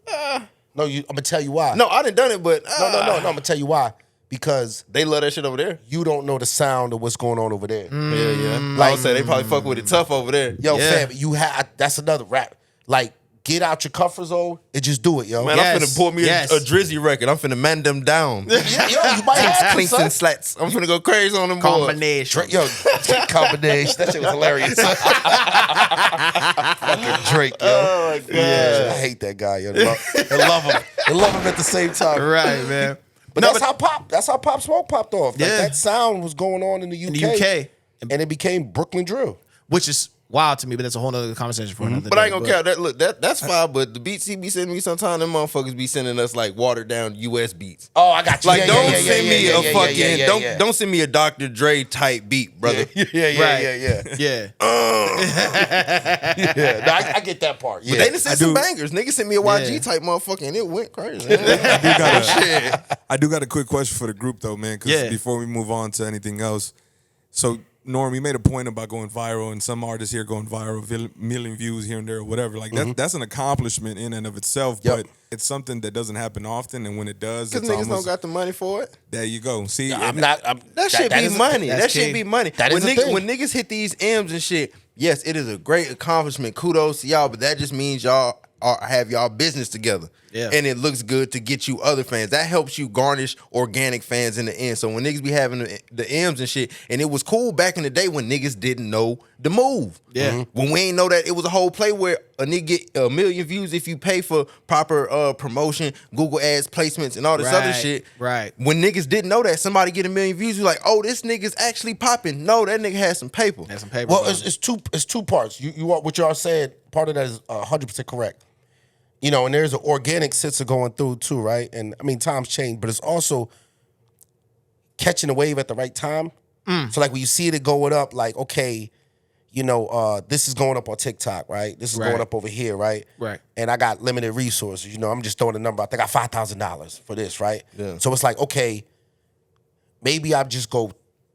No, I'm gonna tell you why. No, I done done it, but no. I'm gonna tell you why. Because they love that shit over there. you don't know the sound of what's going on over there. Yeah. I Like- would say they probably fuck with it tough over there. Yo, Yeah. fam, that's another rap. Like, get out your comfort zone and just do it, yo. Man, Yes, I'm finna pour me yes. a Drizzy record. I'm finna man them down. Yo, you might have to, Clinks son. and slats. I'm finna go crazy on them boys. Combination. Yo, combination. That shit was hilarious. Fucking Drake, yo. Oh my God. Yeah, I hate that guy, yo. They love him. They love him at the same time. Right, man. But that's how Pop Smoke popped off. Like, Yeah. that sound was going on in the UK. In the UK. And it became Brooklyn Drill. Which is wild to me, but that's a whole nother conversation for another But day. I ain't gonna count that. Look, that's fine. But the beats he be sending me sometimes, them motherfuckers be sending us like watered down US beats. Oh, I got you. Like, Yeah, don't yeah, yeah, send yeah, me yeah, a yeah, fucking yeah, yeah, yeah. don't send me a Dr. Dre type beat, brother. Yeah. Yeah. Yeah, no, I get that part. Yeah. But they done sent I some do- bangers. Niggas sent me a YG Yeah. type motherfucker, and it went crazy. I do got a quick question for the group though, man. Because Yeah. before we move on to anything else, so Norm, you made a point about going viral, and some artists here going viral, million views here and there, or whatever. Like that's an accomplishment in and of itself, Yep. but it's something that doesn't happen often, and when it does, Because it's niggas don't almost got the money for it. there. You go. See, That shit be is a- money. that's That shit key. be money. That is when a thing. when niggas hit these M's and shit, yes, it is a great accomplishment. Kudos to y'all, but that just means y'all have y'all business together. Yeah. And it looks good to get you other fans. That helps you garnish organic fans in the end. So when niggas be having the M's and shit, and it was cool back in the day when niggas didn't know the move. Yeah. Mhm. When we ain't know that, it was a whole play where a nigga get 1 million views if you pay for proper promotion, Google ads, placements, and all this other Right, shit. right. When niggas didn't know that, somebody get 1 million views, you like, oh, this nigga's actually popping. No, that nigga has some paper. That's some paper. Well, bro. it's two parts. You are what y'all said. Part of that is 100% correct. You know, and there's an organic sense of going through too, right? And I mean, times change, but it's also catching the wave at the right time. So like when you see it going up, like, okay, this is going up on TikTok, right? This is going up over here, right? Right. And I got limited resources. I'm just throwing a number out. I got $5,000 for this, right? Yeah. So it's like, okay, maybe I just go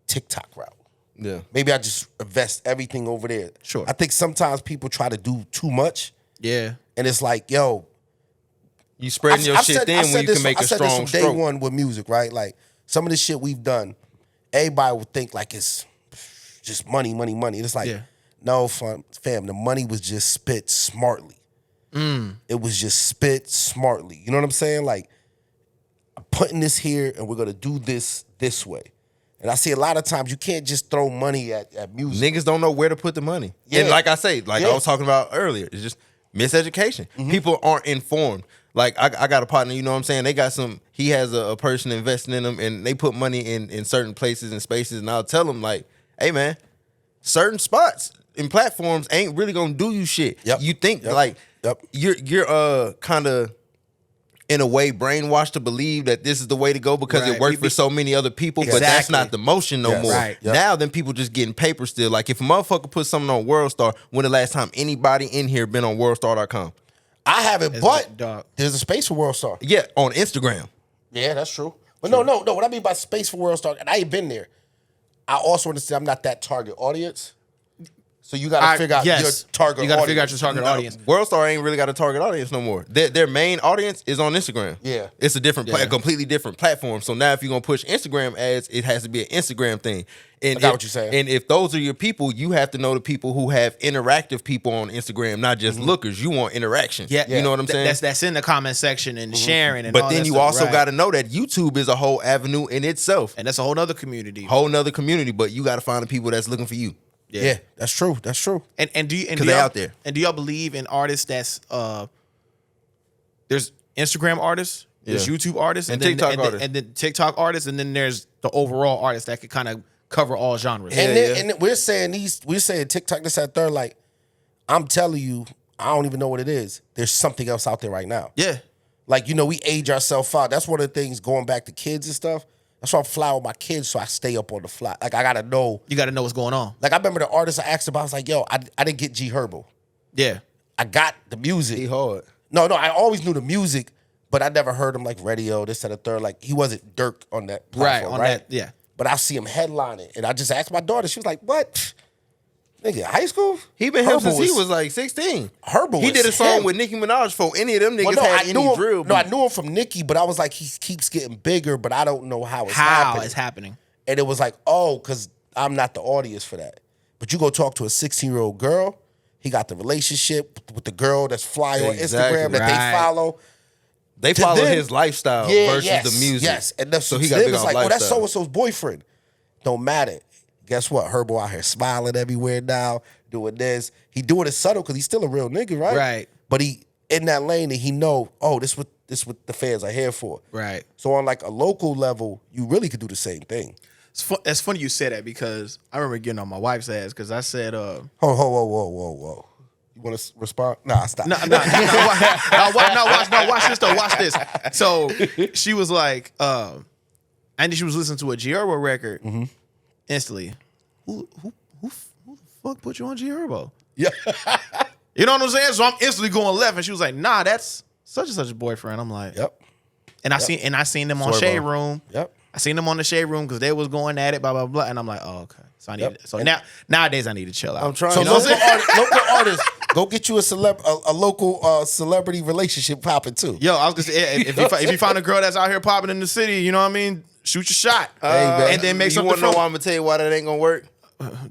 TikTok route. Yeah. Maybe I just invest everything over there. Sure. I think sometimes people try to do too much. Yeah. And it's like, yo, You spreading your shit thin when you can make a strong I said this from day stroke. one with music, right? Like some of the shit we've done, everybody would think like it's just money. And it's like, no, fam, the money was just spit smartly. It was just spit smartly. You know what I'm saying? Like, I'm putting this here and we're gonna do this way. And I see a lot of times you can't just throw money at music. Niggas don't know where to put the money. Yeah. And like I say, I was talking about earlier, it's just miseducation. People aren't informed. Like I got a partner, you know what I'm saying? They got he has a person investing in them and they put money in certain places and spaces, and I'll tell them like, hey man, certain spots and platforms ain't really gonna do you shit. Yep. You think Yep. you're kind of in a way brainwashed to believe that this is the way to go because it worked for so many other people, but that's not the motion no more. Right. Yep. Now then people just getting paper still. Like if a motherfucker put something on WorldStar, when the last time anybody in here been on WorldStar.com? I haven't, It's but like, dog. there's a space for WorldStar. Yeah, on Instagram. Yeah, that's true. But no. What I mean by space for WorldStar, and I ain't been there. I also understand I'm not that target audience. So you got to figure out your target audience. You got to figure out your target audience. WorldStar ain't really got a target audience no more. Their main audience is on Instagram. Yeah. It's a different, a completely different platform. So now if you're going to push Instagram ads, it has to be an Instagram thing. And I got what you're saying. And if those are your people, you have to know the people who have interactive people on Instagram, not just lookers. You want interaction. Yeah. You know what I'm saying? That's in the comment section and sharing and But all then that you stuff, also right. got to know that YouTube is a whole avenue in itself. And that's a whole other community. Whole nother community, but you got to find the people that's looking for you. Yeah, that's true. That's true. And do you and 'Cause do they y'all, out there. And do y'all believe in artists that's there's Instagram artists, there's Yeah. YouTube artists, And then, TikTok artists. and then TikTok artists, and then there's the overall artists that could kind of cover all genres. And we're saying TikTok, this, that, third. Like, I'm telling you, I don't even know what it is. There's something else out there right now. Yeah. Like, we age ourselves out. That's one of the things going back to kids and stuff. That's why I'm fly with my kids, so I stay up on the fly. Like, I gotta know. You got to know what's going on. Like, I remember the artist I asked about. I was like, yo, I didn't get G Herbo. Yeah. I got the music. He hard. No, I always knew the music, but I never heard him like radio, this, that, the third. Like, he wasn't Dirk on that platform, right? Yeah. But I see him headlining, and I just asked my daughter. She was like, what? Nigga, high school? He been here Herbo since he was like 16. Herbo He was did a song him. with Nicki Minaj for any of them niggas Well, had I any knew him, drill. No, I beat. knew him from Nicki, but I was like, he keeps getting bigger, but I don't know how it's How happening. it's happening. And it was like, oh, because I'm not the audience for that. But you go talk to a 16-year-old girl, he got the relationship with the girl that's fly on Exactly. Instagram that Right. they follow. They To follow them- his lifestyle versus yes, the music. Yes, and that's, so he to got them, big it's on like, oh, that's lifestyle. so-and-so's boyfriend. Don't matter. Guess what? Herbo out here smiling everywhere now, doing this. He doing it subtle because he's still a real nigga, right? Right. But he in that lane and he know, oh, this what the fans are here for. Right. So on like a local level, you really could do the same thing. It's funny you said that because I remember getting on my wife's ass because I said, Whoa. You want to respond? Nah, stop. watch this though. Watch this. So she was like, and she was listening to a G Herbo record. Instantly, who the fuck put you on G Herbo? Yeah. You know what I'm saying? So I'm instantly going left, and she was like, nah, that's such and such a boyfriend. I'm like, Yep. And I seen them on Swear, Shade bro. Room. Yep. I seen them on the Shade Room because they was going at it, blah blah blah. And I'm like, oh okay. So I need Yep. so nowadays I need to chill out. I'm trying So to local artists, go get you a local celebrity relationship popping too. Yo, I was gonna say if you find a girl that's out here popping in the city, you know what I mean? Shoot your shot, man. and then make you something want to know from why I'm gonna tell you why that ain't gonna work?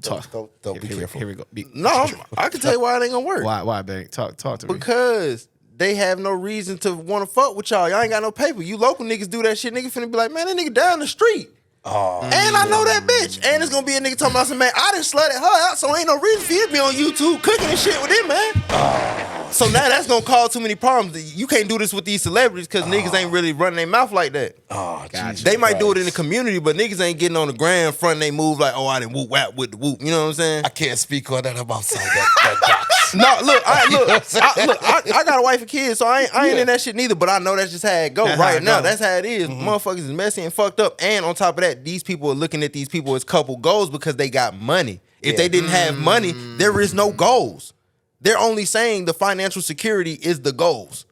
Talk. Don't be careful. Here we go. No, I can tell you why it ain't gonna work. Why, Bank? Talk to me. Because they have no reason to want to fuck with y'all. Y'all ain't got no paper. You local niggas do that shit. Nigga finna be like, man, that nigga down the street. Oh, And I know that bitch. And it's gonna be a nigga talking about some, man, I done slutted her out, so ain't no reason for you to be on YouTube cooking and shit with him, man. So now that's gonna cause too many problems. You can't do this with these celebrities because niggas ain't really running their mouth like that. gotcha. They might do it in the community, but niggas ain't getting on the ground front they move like, oh, I didn't whoop whap with the whoop. You know what I'm saying? I can't speak on that. I'm outside that box. No, look, I got a wife and kids, so I ain't in that shit neither. But I know that's just how it go That's how right it now. go. That's how it is. Motherfuckers is messy and fucked up. And on top of that, these people are looking at these people as couple goals because they got money. If they didn't have money, there is no goals. They're only saying the financial security is the goals.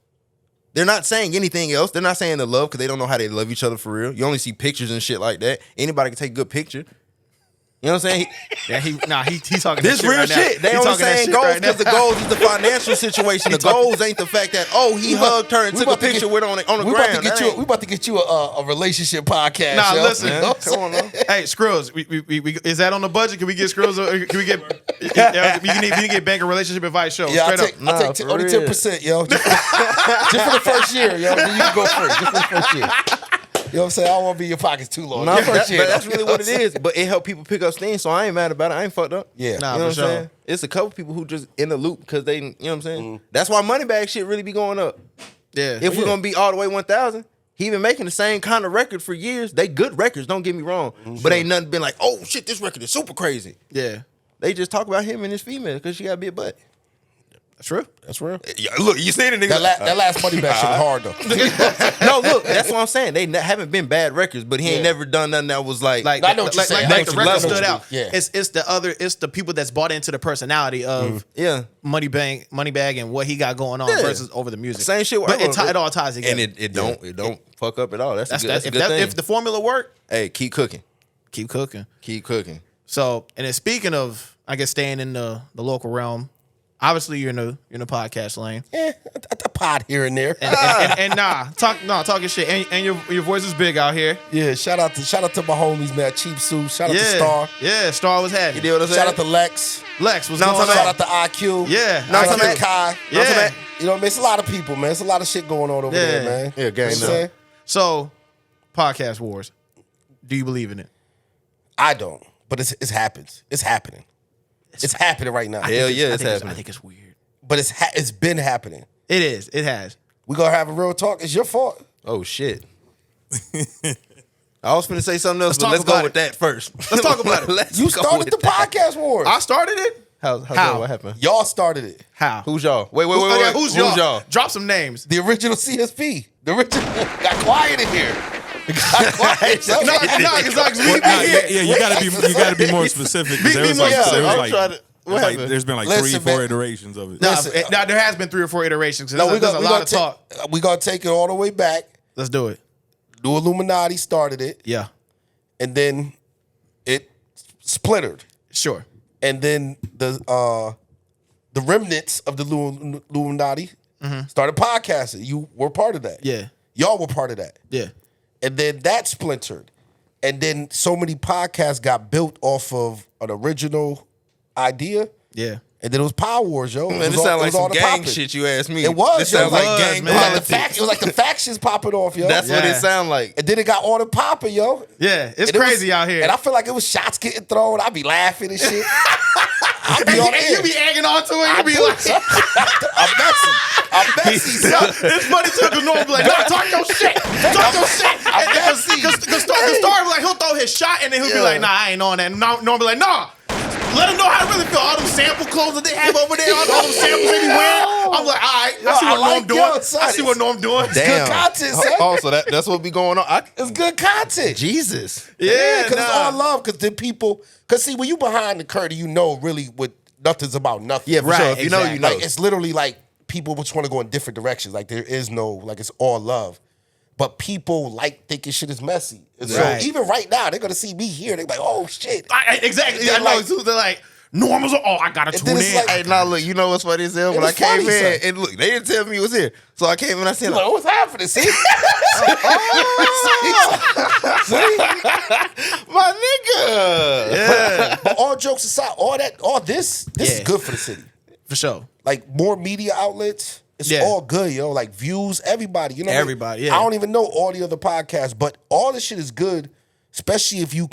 They're not saying anything else. They're not saying the love because they don't know how they love each other for real. You only see pictures and shit like that. Anybody can take a good picture. You know what I'm saying? He's talking this that shit real right shit. Now. They only saying goals because the goals is the financial situation. The goals ain't the fact that he hugged her and took a picture with her on the ground. We about to get you a relationship podcast. Nah, yo. listen. Come on, now. Hey, Skrills, we is that on the budget? Can we get Skrills? Can we get? You can get bank and relationship advice show. Yeah, Straight up. I take only 10%, yo. Just for the first year, yo. Then you can go free. Just for the first year. You know what I'm saying? I don't want to be in your pockets too long. No, First year, but that's though. really what it is. But it helped people pick up steam, so I ain't mad about it. I ain't fucked up. Yeah. Nah, you know for what I'm sure. saying? It's a couple people who just in the loop because they, you know what I'm saying? That's why Moneybag shit really be going up. Yeah. If we're going to be all the way 1,000, he been making the same kind of record for years. They good records, don't get me wrong. But ain't nothing been like, oh shit, this record is super crazy. Yeah. They just talk about him and his female because she got a big butt. That's real. That's real. Yeah, look, you seen it, nigga. That last money back shit was hard, though. No, look, that's what I'm saying. They haven't been bad records, but he ain't never done nothing that was like I know what you're saying. Like the record stood out. Yeah. It's the people that's bought into the personality of Moneybag and what he got going on versus over the music. Same shit. But it all ties together. And it don't fuck up at all. That's a good thing. If the formula work, Hey, keep cooking. keep cooking. Keep cooking. So, and then speaking of, I guess staying in the local realm, obviously you're in the podcast lane. A pod here and there. And talking shit. And your voice is big out here. Yeah, shout out to my homies, man. CheapSuits. Shout out to Star. Yeah, Star was happy. You deal with what I'm Shout saying? out to Lex. Lex was No, going I'm Shout on. out to IQ. Yeah. No, IQ. I'm talking Kai. Yeah. You know what I mean? It's a lot of people, man. It's a lot of shit going on over there, man. Yeah, gang, You know what I'm no. saying? So, podcast wars. Do you believe in it? I don't, but it's happens. It's happening. It's happening right now. Hell yeah, it's I happening. think it's weird. But it's been happening. It is. It has. We gonna have a real talk. It's your fault. Oh shit. I was finna say something else, but talk let's go about with that first. Let's talk about it. Let's You go started with the that. podcast war. I started it. How? What happened? Y'all started it. How? Who's y'all? Wait. Okay, who's y'all? y'all? Drop some names. The original CSP. The original got quiet in here. It got quiet. No, it's like we here. Yeah, you gotta be more specific. 'Cause there was more- like, yeah, there was I'm like, trying to. What like happened? there's been like Listen, 3-4 man. iterations of it. Now, there has been 3 or 4 iterations. So there's a lot of talk. We gonna take it all the way back. Let's do it. The Illuminati started it, Yeah. and then it splintered, Sure. and then the remnants of the Illuminati started podcasting. You were part of that. Yeah. Y'all were part of that. Yeah. And then that splintered. And then so many podcasts got built off of an original idea. Yeah. And then it was Power Wars, yo. Man, this sounds like some gang shit. You asked me. It was. This yo. sounds like was, gang man. politics. It was like the factions popping off, yo. That's what Yeah. it sound like. And then it got all the popping, yo. Yeah. It's And it crazy was- out here. And I feel like it was shots getting thrown. I'd be laughing and shit. I'd be And on you air. be egging onto it. I You be do. like, I'm messy, son. it's funny too, because Norm be like, nah, talk your shit. Talk your shit. Because Star be like, he'll throw his shot and then he'll be like, nah, I ain't on that. And Norm be like, nah. Let him know how to really feel. All them sample clothes that they have over there, all them samples they be wearing. I'm like, all right, I see what Norm doing. I see what Norm doing. Good content, son. Also, that's what be going on. It's good content. Jesus. Yeah, because it's all love. Because then people, because see, when you behind the curtain, you know really what nothing's about nothing. Yeah, for Right, sure. If you know, exactly. you know. Like it's literally like people just want to go in different directions. Like there is no, like it's all love. But people like thinking shit is messy. And Right. so even right now, they're gonna see me here. They're like, oh shit. Exactly. Yeah, I know. like- So they're like, Norm was, I got to And tune then in. it's like- Hey, now look, you know what's funny as hell? When I was came funny, in, son. and look, they didn't tell me you was here. So I came in, I said, Like, what's happening? See? See? my nigga. Yeah. But all jokes aside, all this is Yeah. good for the city. For sure. Like more media outlets, it's Yeah. all good, yo. Like views, everybody. You know, Everybody, yeah. I don't even know all the other podcasts, but all this shit is good, especially if you're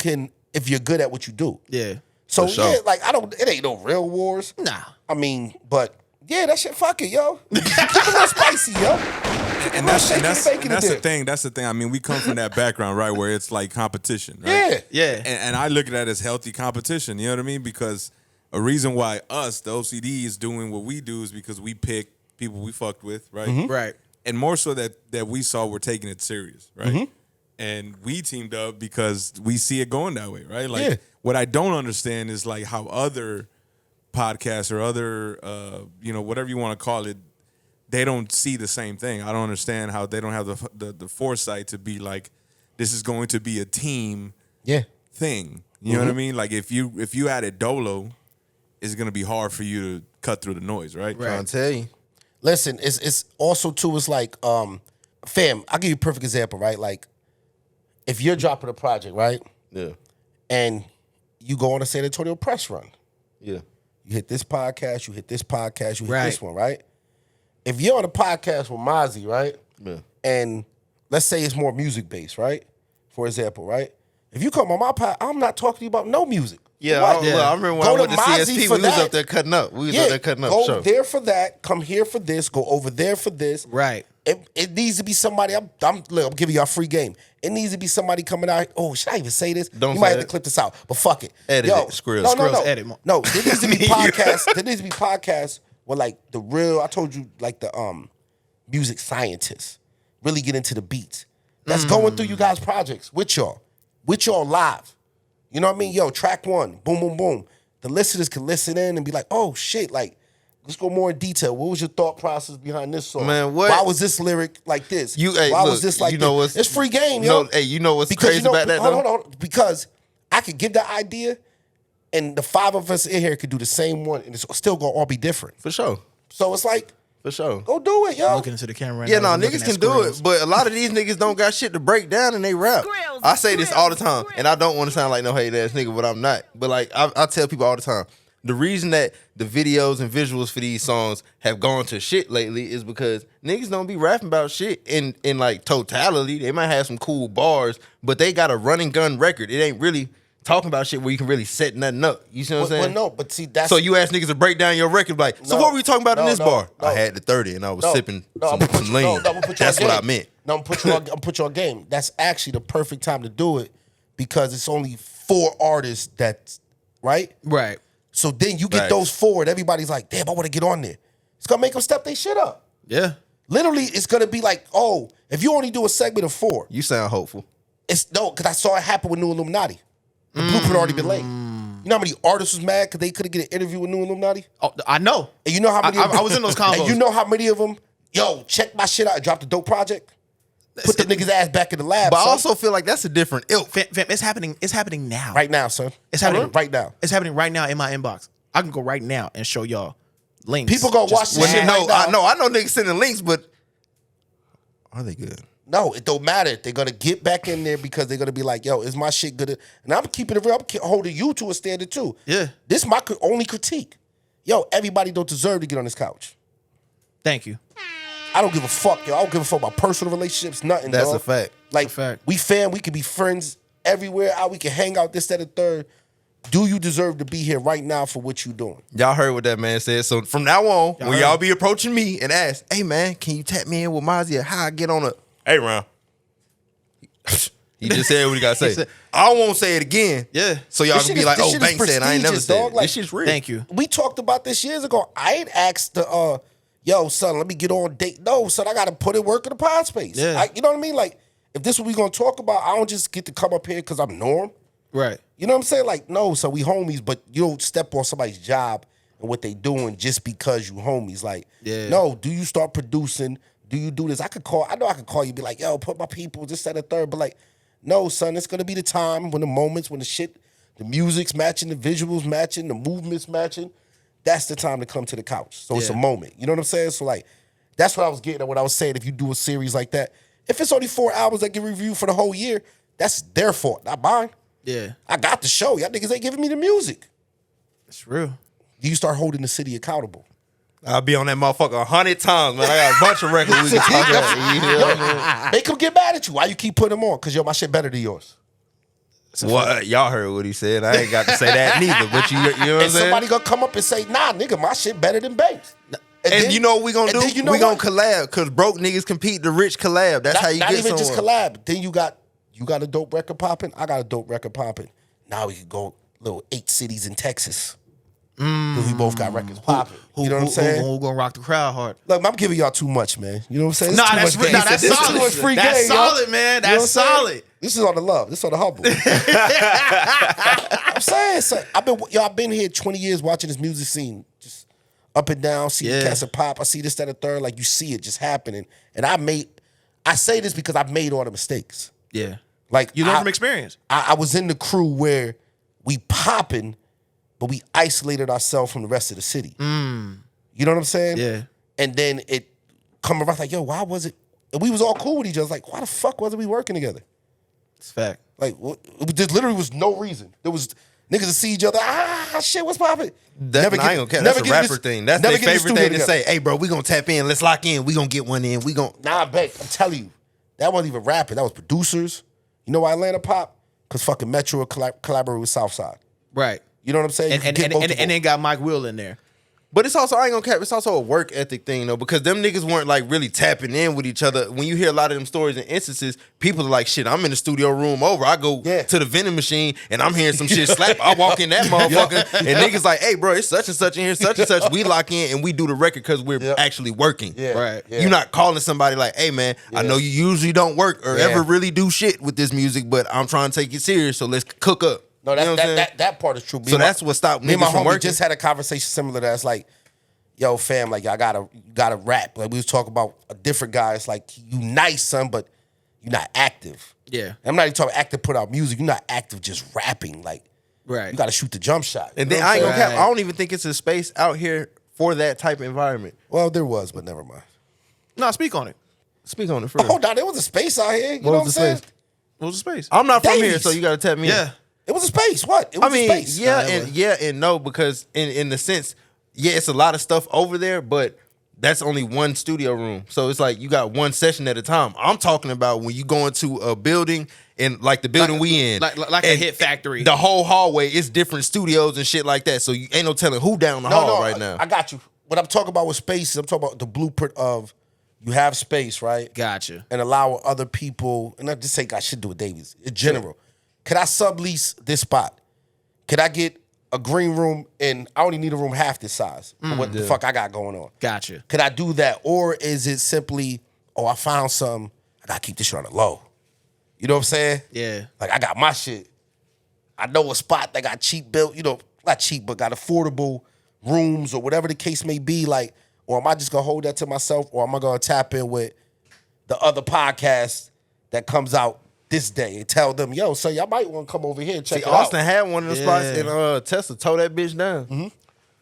good at what you do. Yeah. So For sure. yeah, like it ain't no real wars. Nah. I mean, but yeah, that shit, fuck it, yo. Keep it a little spicy, yo. And that's Shake it, bake it, the dip. thing. That's the thing. I mean, we come from that background, right, where it's like competition, right? Yeah. Yeah. And I look at that as healthy competition. You know what I mean? Because a reason why us, the OCD, is doing what we do is because we pick people we fucked with, right? Right. And more so that we saw we're taking it serious, right? and we teamed up because we see it going that way, right? Like Yeah. what I don't understand is like how other podcasts or other whatever you want to call it, they don't see the same thing. I don't understand how they don't have the foresight to be like, this is going to be a team thing. You know what I mean? Like if you added Dolo, it's gonna be hard for you to cut through the noise, right? Trying to tell you. Listen, it's also too, it's like, fam, I'll give you a perfect example, right? Like, if you're dropping a project, right? Yeah. And you go on a San Antonio press run. Yeah. You hit this podcast, you hit this podcast, you hit Right. this one, right? If you're on a podcast with Mazi, right? Yeah. And let's say it's more music based, right? For example, right? If you come on my podcast, I'm not talking to you about no music. Yeah, What? I remember when Go I went to to Mazi CSP, for we was that. up there cutting up. We was Yeah, up there cutting up. go Sure. there for that. Come here for this. Go over there for this. Right. It needs to be somebody. I'm giving y'all free game. It needs to be somebody coming out. Oh, should I even say this? Don't you might say have to it. clip this out, but fuck it. Edit Yo, it. Skrill. No, Skrill's edit more. no. There needs to be podcasts. There needs to be podcasts where like the real. I told you like the music scientists really get into the beats. That's going through you guys' projects with y'all live. You know what I mean? Yo, track one, boom, boom, boom. The listeners can listen in and be like, oh shit, like, let's go more in detail. What was your thought process behind this song? Man, what? Why was this lyric like this? Hey, Why look, was this like you know this? what's, It's free game, you yo. know, hey, you know what's Because crazy about that, though? hold on. Because I could give that idea and the five of us in here could do the same one and it's still gonna all be different. For sure. So it's like, For sure. go do it, yo. Looking into the camera. Yeah, now, no, looking niggas at can do squirrels. it, but a lot of these niggas don't got shit to break down and they rap. I say this all the time, and I don't want to sound like no hate ass nigga, but I'm not. But like, I tell people all the time, the reason that the videos and visuals for these songs have gone to shit lately is because niggas don't be rapping about shit in like totality. They might have some cool bars, but they got a running gun record. It ain't really talking about shit where you can really set nothing up. You see what I'm saying? Well, no, but see, that's... So you ask niggas to break down your record, like, so No, what were you talking about in no, this no, bar? no. I had the 30 and I was sipping I'm gonna put some you- lean. no, I'm gonna put you That's on what I game. meant. No, I'm gonna put you on game. That's actually the perfect time to do it because it's only 4 artists that's right. Right. So then you get Facts. those 4, and everybody's like, "Damn, I want to get on there." It's gonna make them step their shit up. Yeah. Literally, it's gonna be like, "Oh, if you only do a segment of 4, You sound hopeful. it's no." Because I saw it happen with New Illuminati. The blueprint already been laid. You know how many artists was mad because they couldn't get an interview with New Illuminati? Oh, I know. And you know how many? I was in those combos. And you know how many of them? Yo, check my shit out. and Drop the dope project. Put the niggas' ass back in the lab. But I son. also feel like that's a different ilk. Fam, it's happening. It's happening now. Right now, son. It's happening right now. It's happening right now in my inbox. I can go right now and show y'all links. People gonna watch Just this shit Well, right now. I know niggas sending links, but are they good? No, it don't matter. They're gonna get back in there because they're gonna be like, "Yo, is my shit good?" And I'm keeping it real. I'm holding you to a standard too. Yeah. This is my only critique. Yo, everybody don't deserve to get on this couch. Thank you. I don't give a fuck, yo. I don't give a fuck about personal relationships, nothing. That's dog. a fact. Like, a fact. we fam, we can be friends everywhere out. We can hang out this, that, and third. Do you deserve to be here right now for what you doing? Y'all heard what that man said. So from now on, when heard. y'all be approaching me and ask, "Hey man, can you tap me in with Mazi? Or how I get on a hey round?" He just said what he got to say. said- I won't say it again. Yeah. So y'all This can shit be is- like, this "Oh, shit is Bank said I ain't never prestigious, said dog. it." Like- This shit's real. Thank you. We talked about this years ago. I ain't asked the yo, son, let me get on date. No, son, I gotta put in work in the pod space. Yeah. You know what I mean? Like, if this is what we gonna talk about, I don't just get to come up here because I'm Norm. Right. You know what I'm saying? Like, no, so we homies, but you don't step on somebody's job and what they doing just because you homies. Like, Yeah. no, do you start producing? Do you do this? I know I could call you, be like, yo, put my people, this, that, and third. But like, no, son, it's gonna be the time when the moments, when the music's matching, the visuals matching, the movements matching. That's the time to come to the couch. So it's a Yeah. moment. You know what I'm saying? So like, that's what I was getting at when I was saying if you do a series like that, if it's only 4 hours that get reviewed for the whole year, that's their fault, not mine. Yeah. I got the show. Y'all niggas ain't giving me the music. It's real. You start holding the city accountable. I'll be on that motherfucker 100 times, man. I got a bunch of records we can talk about. You know what I mean? They could get mad at you. Why you keep putting them on? Because, yo, my shit better than yours. What y'all heard what he said. I ain't got to say that neither. But you know what I'm And saying? somebody gonna come up and say, nah, nigga, my shit better than Banks. And then- you know what we gonna and do? then you know We gonna what? collab because broke niggas compete. The rich collab. That's how you Not get even just somewhere. collab. Then you got a dope record popping. I got a dope record popping. Now we can go little 8 cities in Texas. Because we both got records popping. You know what I'm saying? Who gonna rock the crowd hard? Look, I'm giving y'all too much, man. You know what I'm saying? Nah, It's too much game. that's This is solid. too much free That's game, solid, yo. man. You know That's what I'm saying? solid. This is on the love. This is on the humble. I'm saying, son, I've been here 20 years watching this music scene, just up and down, see the cats of pop. I see this, that, and third. Like you see it just happening. And I say this because I've made all the mistakes. Yeah. Like You learn from experience. I was in the crew where we popping, but we isolated ourselves from the rest of the city. You know what I'm saying? Yeah. And then it come around like, yo, why was it? And we was all cool with each other. Like, why the fuck wasn't we working together? It's a fact. Like, there literally was no reason. There was niggas to see each other. Shit, what's popping? I ain't gonna care. That's a rapper thing. That's their favorite thing to say. Hey, bro, we gonna tap in. Let's lock in. We gonna get one in. We gonna. Nah, Bank, I'm telling you, that wasn't even rapping. That was producers. You know why Atlanta pop? Because fucking Metro collaborated with Southside. Right. You know what I'm saying? And then got Mike Will in there. But it's also, I ain't gonna cap, it's also a work ethic thing, though, because them niggas weren't like really tapping in with each other. When you hear a lot of them stories and instances, people are like, shit, I'm in the studio room over. I go to the vending machine and I'm hearing some shit slap. I walk in that motherfucker and niggas like, hey, bro, it's such and such in here, such and such. We lock in and we do the record because we're actually working. Right. Yeah. You're not calling somebody like, hey, man, I know you usually don't work or ever really do shit with this music, but I'm trying to take it serious, so let's cook up. No, You know what I'm saying? that part is true. So that's what stopped me and my niggas from homie working. just had a conversation similar to that. It's like, yo, fam, like y'all gotta rap. Like we was talking about a different guy. It's like you nice, son, but you're not active. Yeah. I'm not even talking active, put out music. You're not active, just rapping. Like, Right. you gotta shoot the jump shot. And You then know I ain't what gonna I'm cap. saying? I don't even think it's a space out here for that type of environment. Well, there was, but never mind. No, speak on it. Speak on it first. Hold on, there was a space out here. You know what I'm was the saying? space? What was the space? I'm not from here, Davies. so you gotta tap me in. Yeah. It was a space. What? It was I mean, a space. yeah and no, because in the sense, yeah, it's a lot of stuff over there, but that's only one studio room. So it's like you got one session at a time. I'm talking about when you go into a building and like the building we in. Like a hit factory. The whole hallway is different studios and shit like that. So you ain't no telling who down the hall right now. I got you. What I'm talking about with space is I'm talking about the blueprint of you have space, right? Gotcha. And allow other people, and I just say got shit to do with Davies in general. Could I sublease this spot? Could I get a green room and I only need a room half this size for what the fuck I got going on? Gotcha. Could I do that? Or is it simply, oh, I found something, I gotta keep this shit on the low. You know what I'm saying? Yeah. Like I got my shit. I know a spot that got cheap built, you know, not cheap, but got affordable rooms or whatever the case may be. Like, or am I just gonna hold that to myself, or am I gonna tap in with the other podcast that comes out this day and tell them, yo, so y'all might want to come over here and check See, it Austin out. had one of the spots and Tesla tore that bitch down. Mm-hmm.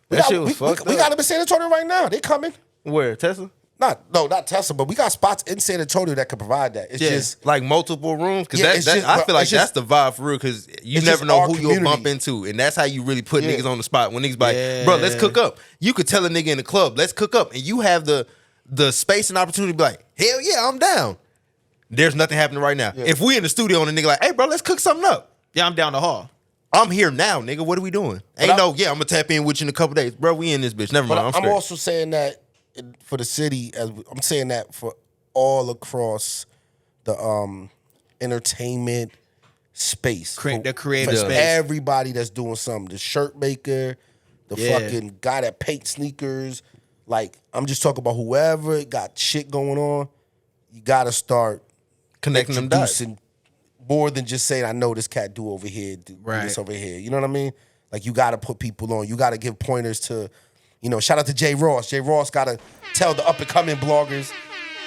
That shit was fucked We up. got them in San Antonio right now. They coming. Where? Tesla? Not Tesla, but we got spots in San Antonio that can provide that. It's just like multiple rooms, because Yeah, it's just- I feel like it's just- that's the vibe for real. Because you it's never just know our who you'll community. bump into, and that's how you really put Yeah. niggas on the spot. When niggas be like, bro, let's cook up. You could tell a nigga in the club, let's cook up, and you have the space and opportunity to be like, hell yeah, I'm down. There's nothing happening right now. If we in the studio and the nigga like, hey, bro, let's cook something up. Yeah, I'm down the hall. I'm here now, nigga. What are we doing? I'm gonna tap in with you in a couple days, bro. We in this bitch. Never mind. But I'm I'm also saying that for the city, I'm saying that for all across the entertainment space, The creative for space. everybody that's doing something. The shirt maker, the fucking guy that paints sneakers. Like, I'm just talking about whoever got shit going on. You gotta start connecting them dots. introducing more than just saying, I know this cat do over here, do this Right. over here. You know what I mean? Like, you got to put people on. You got to give pointers to, you know, shout out to Jay Ross. Jay Ross got to tell the up-and-coming bloggers,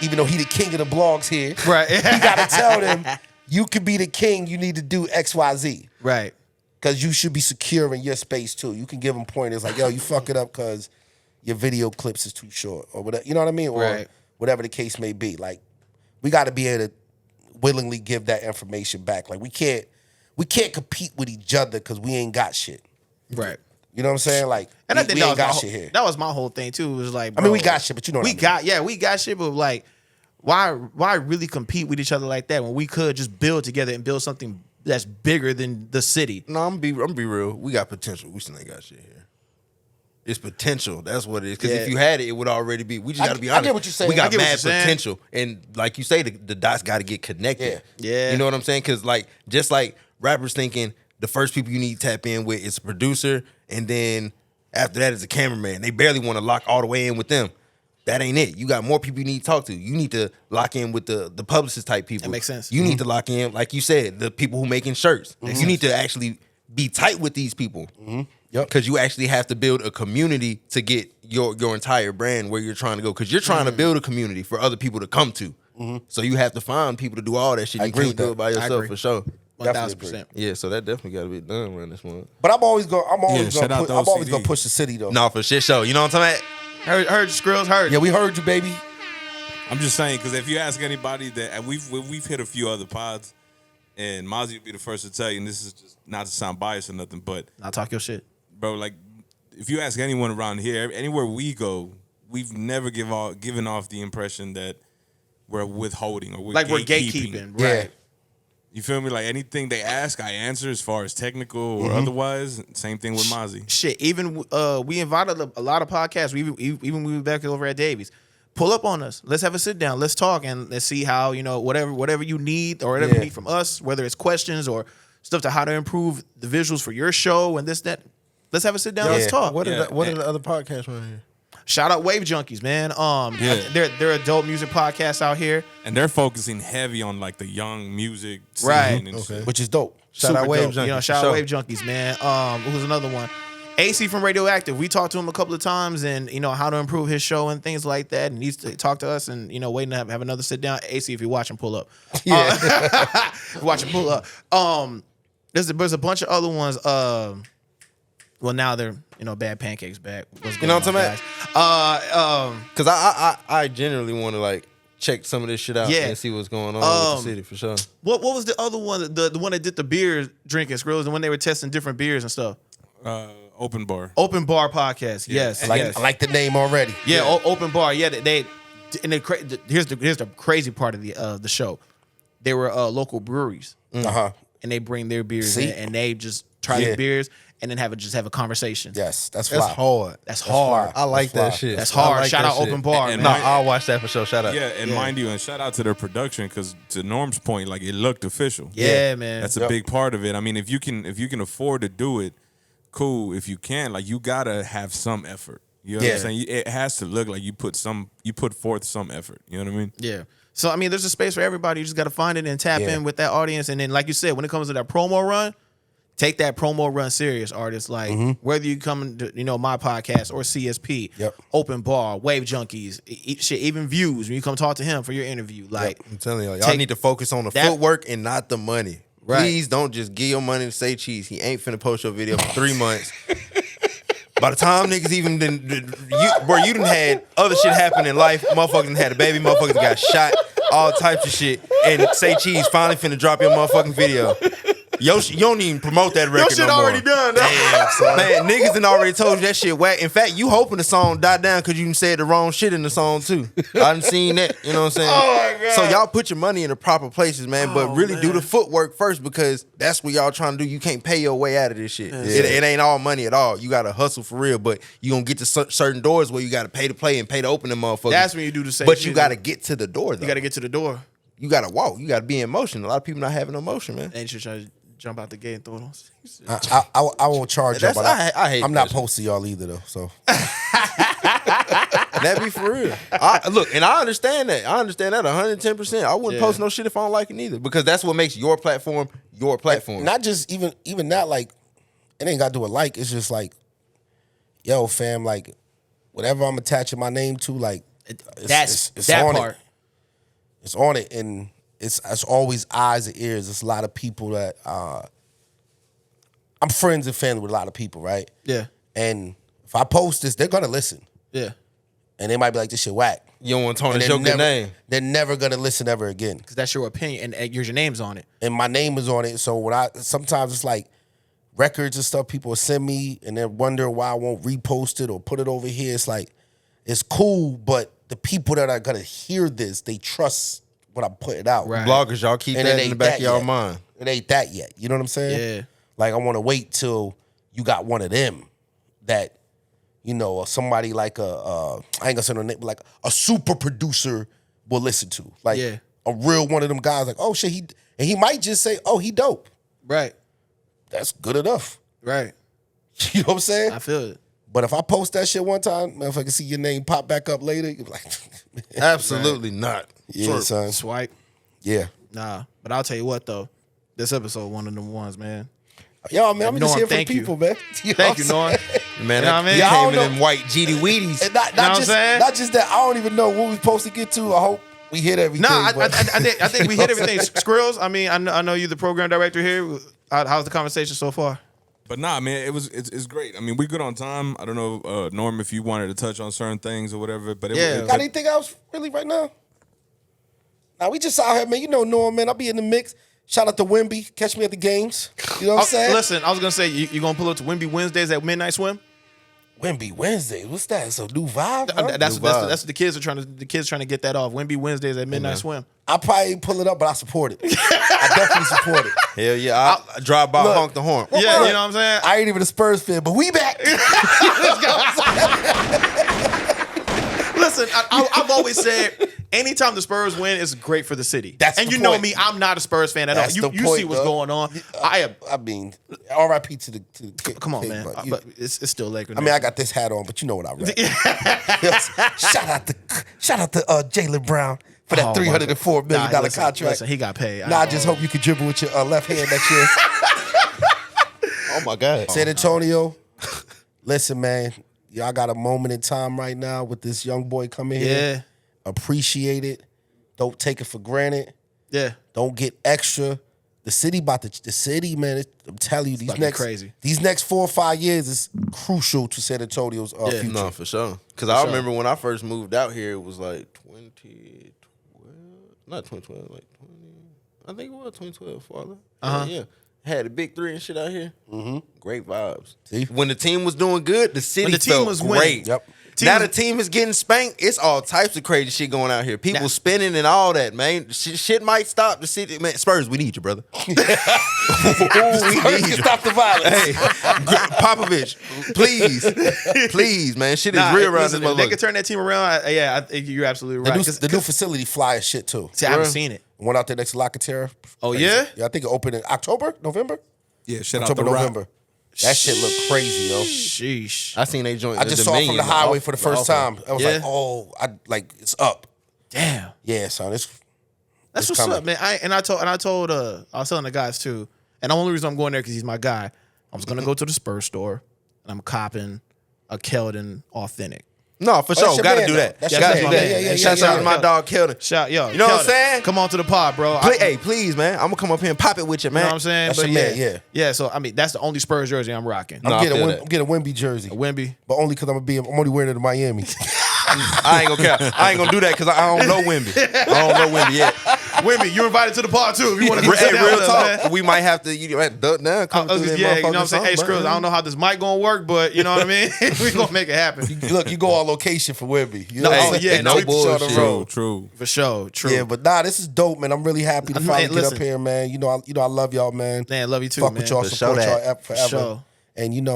even though he the king of the blogs here, Right. he got to tell them, you could be the king, you need to do X, Y, Z. Right. Because you should be secure in your space, too. You can give them pointers like, yo, you fuck it up because your video clips is too short or whatever. You know what I mean? Or Right. whatever the case may be. Like, we got to be able to willingly give that information back. Like, we can't compete with each other because we ain't got shit. Right. You know what I'm saying? Like, And I we think ain't that got was shit here. That was my whole thing too. It was like, I mean, bro, we got shit, but you know what I mean. we got shit, but like, why really compete with each other like that when we could just build together and build something that's bigger than the city? No, I'm be real. We got potential. We still ain't got shit here. It's potential. That's what it is. Because if you had it, it would already be. We just got to be honest. I get what you're saying. We I got get what mad you're saying. potential, and like you say, the dots got to get connected. Yeah. You know what I'm saying? Because like just like rappers thinking the first people you need to tap in with is a producer, and then After that is a cameraman. They barely want to lock all the way in with them. That ain't it. You got more people you need to talk to. You need to lock in with the publicist type people. That makes sense. You need to lock in, like you said, the people who making shirts. You need to actually be tight with these people. Yep. Because you actually have to build a community to get your entire brand where you're trying to go. Because you're trying to build a community for other people to come to. So you have to find people to do all that shit. You agree can't with do that. it by yourself for sure. 1000%. Yeah, so that definitely got to be done around this month. But I'm always gonna shout out to I'm always OCD. gonna push the city though. No, for shit show. You know what I'm talking about? Heard you, Skrills, heard. Yeah, we heard you, baby. I'm just saying, because if you ask anybody that, and we've hit a few other pods, and Mazi would be the first to tell you, and this is just not to sound biased or nothing, but I'll talk your shit. bro, like if you ask anyone around here, anywhere we go, we've never given off the impression that we're withholding or We're gatekeeping, Yeah. right? You feel me? Like anything they ask, I answer as far as technical or otherwise. Same thing with Mazi. Shit, even we invited a lot of podcasts. Even we were back over at Davies. Pull up on us. Let's have a sit down. Let's talk and let's see how, whatever you need or whatever you need from us, whether it's questions or stuff to how to improve the visuals for your show and this, that. Let's have a sit down. Let's talk. What are the other podcasts around here? Shout out Wave Junkies, man. They're a dope music podcast out here. And they're focusing heavy on like the young music scene Right. and shit. Which is dope. Shout out Super Wave dope. Junkies. Shout out Wave Junkies, man. Who's another one? AC from Radioactive. We talked to him a couple of times and, how to improve his show and things like that. And needs to talk to us and, waiting to have another sit down. AC, if you're watching, pull up. Yeah. Watch him pull up. There's a bunch of other ones. Well, now they're, Bad Pancakes back. What's You know what I'm going talking on, guys? Because I generally want to like check some of this shit out and see what's going on with the city for sure. What was the other one? The one that did the beer drinking Skrills and when they were testing different beers and stuff. Open bar. Open Bar Podcast. Yes. I like the name already. Yeah, Open Bar. Yeah, here's the crazy part of the show. They were local breweries, and they bring their beers in, and they just try the beers and then have a conversation. Yes, that's That's fly. hard. That's hard. I like That's that fly. shit. That's I hard. like Shout that out shit. Open Bar. And No, man. I'll watch that for sure. Shout out. Yeah, and mind you, and shout out to their production because to Norm's point, like it looked official. Yeah, man. That's a big part of it. I mean, if you can afford to do it, cool. If you can, like you gotta have some effort. You know what I'm saying? It has to look like you put forth some effort. You know what I mean? Yeah. So I mean, there's a space for everybody. You just got to find it and tap in with that audience. And then, like you said, when it comes to that promo run, take that promo run serious, artists. Like whether you come to my podcast or CSP, Open Bar, Wave Junkies, shit, even Views. When you come talk to him for your interview, like I'm telling y'all need to focus on the footwork and not the money. Right. Please don't just give your money to Say Cheese. He ain't finna post your video for 3 months. By the time niggas even you done had other shit happen in life, motherfuckers done had a baby, motherfuckers got shot, all types of shit, and Say Cheese finally finna drop your motherfucking video. You don't even promote that record shit no more. already done. Damn, son. Man, niggas done already told you that shit whack. In fact, you hoping the song die down because you done said the wrong shit in the song too. I done seen that. You know what I'm saying? Oh my God. So y'all put your money in the proper places, man. But really do the footwork first because that's what y'all trying to do. You can't pay your way out of this shit. It ain't all money at all. You got to hustle for real. But you going to get to certain doors where you got to pay to play and pay to open them motherfuckers. That's when you do the same But shit, you got to though. get to the door, though. You got to get to the door. You got to walk. You got to be in motion. A lot of people not having no motion, man. And you should try to jump out the gate and throw it on. I won't charge y'all, but I hate I'm not that shit. posting y'all either though. So That be for real. Look, and I understand that. I understand that 110%. I wouldn't post no shit if I don't like it either because that's what makes your platform your platform. not just even that, like it ain't got to do with like. It's just like, yo, fam, like whatever I'm attaching my name to, like That's it's that on part. it. It's on it, and it's always eyes and ears. It's a lot of people that I'm friends and family with a lot of people, right? Yeah. And if I post this, they're gonna listen, Yeah. and they might be like, "This shit whack." You don't want to And tarnish your good name. They're never gonna listen ever again. Because that's your opinion and your name's on it. And my name is on it. So when sometimes it's like records and stuff people will send me and then wonder why I won't repost it or put it over here. It's like, it's cool, but the people that are gonna hear this, they trust what I'm putting out. Right. Bloggers, y'all keep And that it in the ain't back that of y'all yet. mind. It ain't that yet. You know what I'm saying? Yeah. Like I want to wait till you got one of them that, or somebody like I ain't gonna say no name, but like a super producer will listen to. Like Yeah. a real one of them guys, like, oh shit, and he might just say, oh, he dope. Right. That's good enough. Right. You know what I'm saying? I feel it. But if I post that shit one time, man, if I can see your name pop back up later, you're like, Absolutely not. yeah, son. Swipe. Yeah. Nah, but I'll tell you what though, this episode one of them ones, man. Yo, man, I'm just Norm, here for the thank you. people, man. Thank you, Norm. Man, You know what I mean? you Yeah, I came don't in them white GD Wheaties. And not know what I'm just saying? not just that. I don't even know what we're supposed to get to. I hope we hit everything. Nah, I but- think we hit everything. Skrills, I mean, I know you're the program director here. How's the conversation so far? But nah, man, it's great. I mean, we good on time. I don't know, Norm, if you wanted to touch on certain things or whatever. But Yeah. Got anything else really right now? Nah, we just out here, man. You know, Norm, man. I'll be in the mix. Shout out to Wimby. Catch me at the games. You know what I'm saying? Listen, I was gonna say you gonna pull up to Wimby Wednesdays at Midnight Swim. Wimby Wednesday. What's that? It's a new vibe. Huh? That's New vibe. what the kids are trying to get that off. Wimby Wednesdays at Midnight Swim. I probably pull it up, but I support it. I definitely support it. Hell yeah, I drive by, Look. honk the horn. Yeah, you know what I'm saying. I ain't even a Spurs fan, but we back. Listen, I've always said, anytime the Spurs win, it's great for the city. That's and the you know point. me, I'm not a Spurs fan at all. That's You the point, see what's though. going on. I am. I mean, R.I.P. to the Come on, King, man. but But it's still Lakers. I mean, I got this hat on, but you know what I read. shout out to Jaylen Brown for that $304 million contract. Listen, he got paid. Nah, I just hope you can dribble with your left hand next year. Oh my God. San Antonio, listen, man. Y'all got a moment in time right now with this young boy coming Yeah. here. Appreciate it. Don't take it for granted. Yeah. Don't get extra. The city, man. I'm telling you, about to be crazy. These next 4 or 5 years is crucial to San Antonio's future. No, for sure. Because I remember when I first moved out here, it was like 2012. Not 2012, like 20. I think it was 2012, Father. Yeah. Had a big three and shit out here. Mm-hmm. Great vibes. See? When the team was doing good, the city the team felt was great. winning. Yep. Now the team is getting spanked. It's all types of crazy shit going out here. People spinning and all that, man. Shit might stop the city. Man, Spurs, we need you, brother. We need you. Stop the violence. Hey, Popovich, please, man. Shit is real around listen, this if they motherfucker. could turn that team around, I think you're absolutely right. The new facility fly as shit too. See, I haven't seen it. Went out there next to La Catera. Oh, yeah? Yeah, I think it opened in October, November. Yeah, shout out October, to Rock. November. That shit look crazy, yo. Sheesh. I seen they joint. I just saw it from the highway for the first time. I was Yeah. like, it's up. Damn. Yeah, son. That's It's what's coming. up, man. I was telling the guys too, and the only reason I'm going there because he's my guy. I was gonna go to the Spurs store, and I'm copping a Keldon Authentic. No, for that's sure. your Gotta man, do that. though. That's Gotta your do man. that. Yeah, Shout out to my dog Keldon. You know what I'm saying? Come on to the pod, bro. Hey, please, man. I'm gonna come up here and pop it with you, You man. know what I'm saying? That's But your yeah, man, yeah. yeah. So I mean, that's the only Spurs jersey I'm rocking. No, I I'm feel that. getting a Wemby jersey, A Wemby. but only because I'm only wearing it in Miami. I ain't gonna care. I ain't gonna do that because I don't know Wemby. I don't know Wemby yet. Wemby, you invited to the pod too. If you want to Hey, sit down real with us, talk. man. We might have to duck down. Come through that Yeah, you know what I'm motherfucker saying? Hey, something, Skrills, I don't know how this mic gonna work, but you know what I mean? We gonna make it happen. Look, you go on location for Wemby. You know No, what I'm oh, saying? yeah, no Keep the show on the bullshit. road. True. For sure. True. Yeah, but nah, this is dope, man. I'm really happy to Man, finally get listen. up here, man. You know, I love y'all, man. Man, love you too, Fuck man. with y'all, For support sure y'all that. forever. Sure. And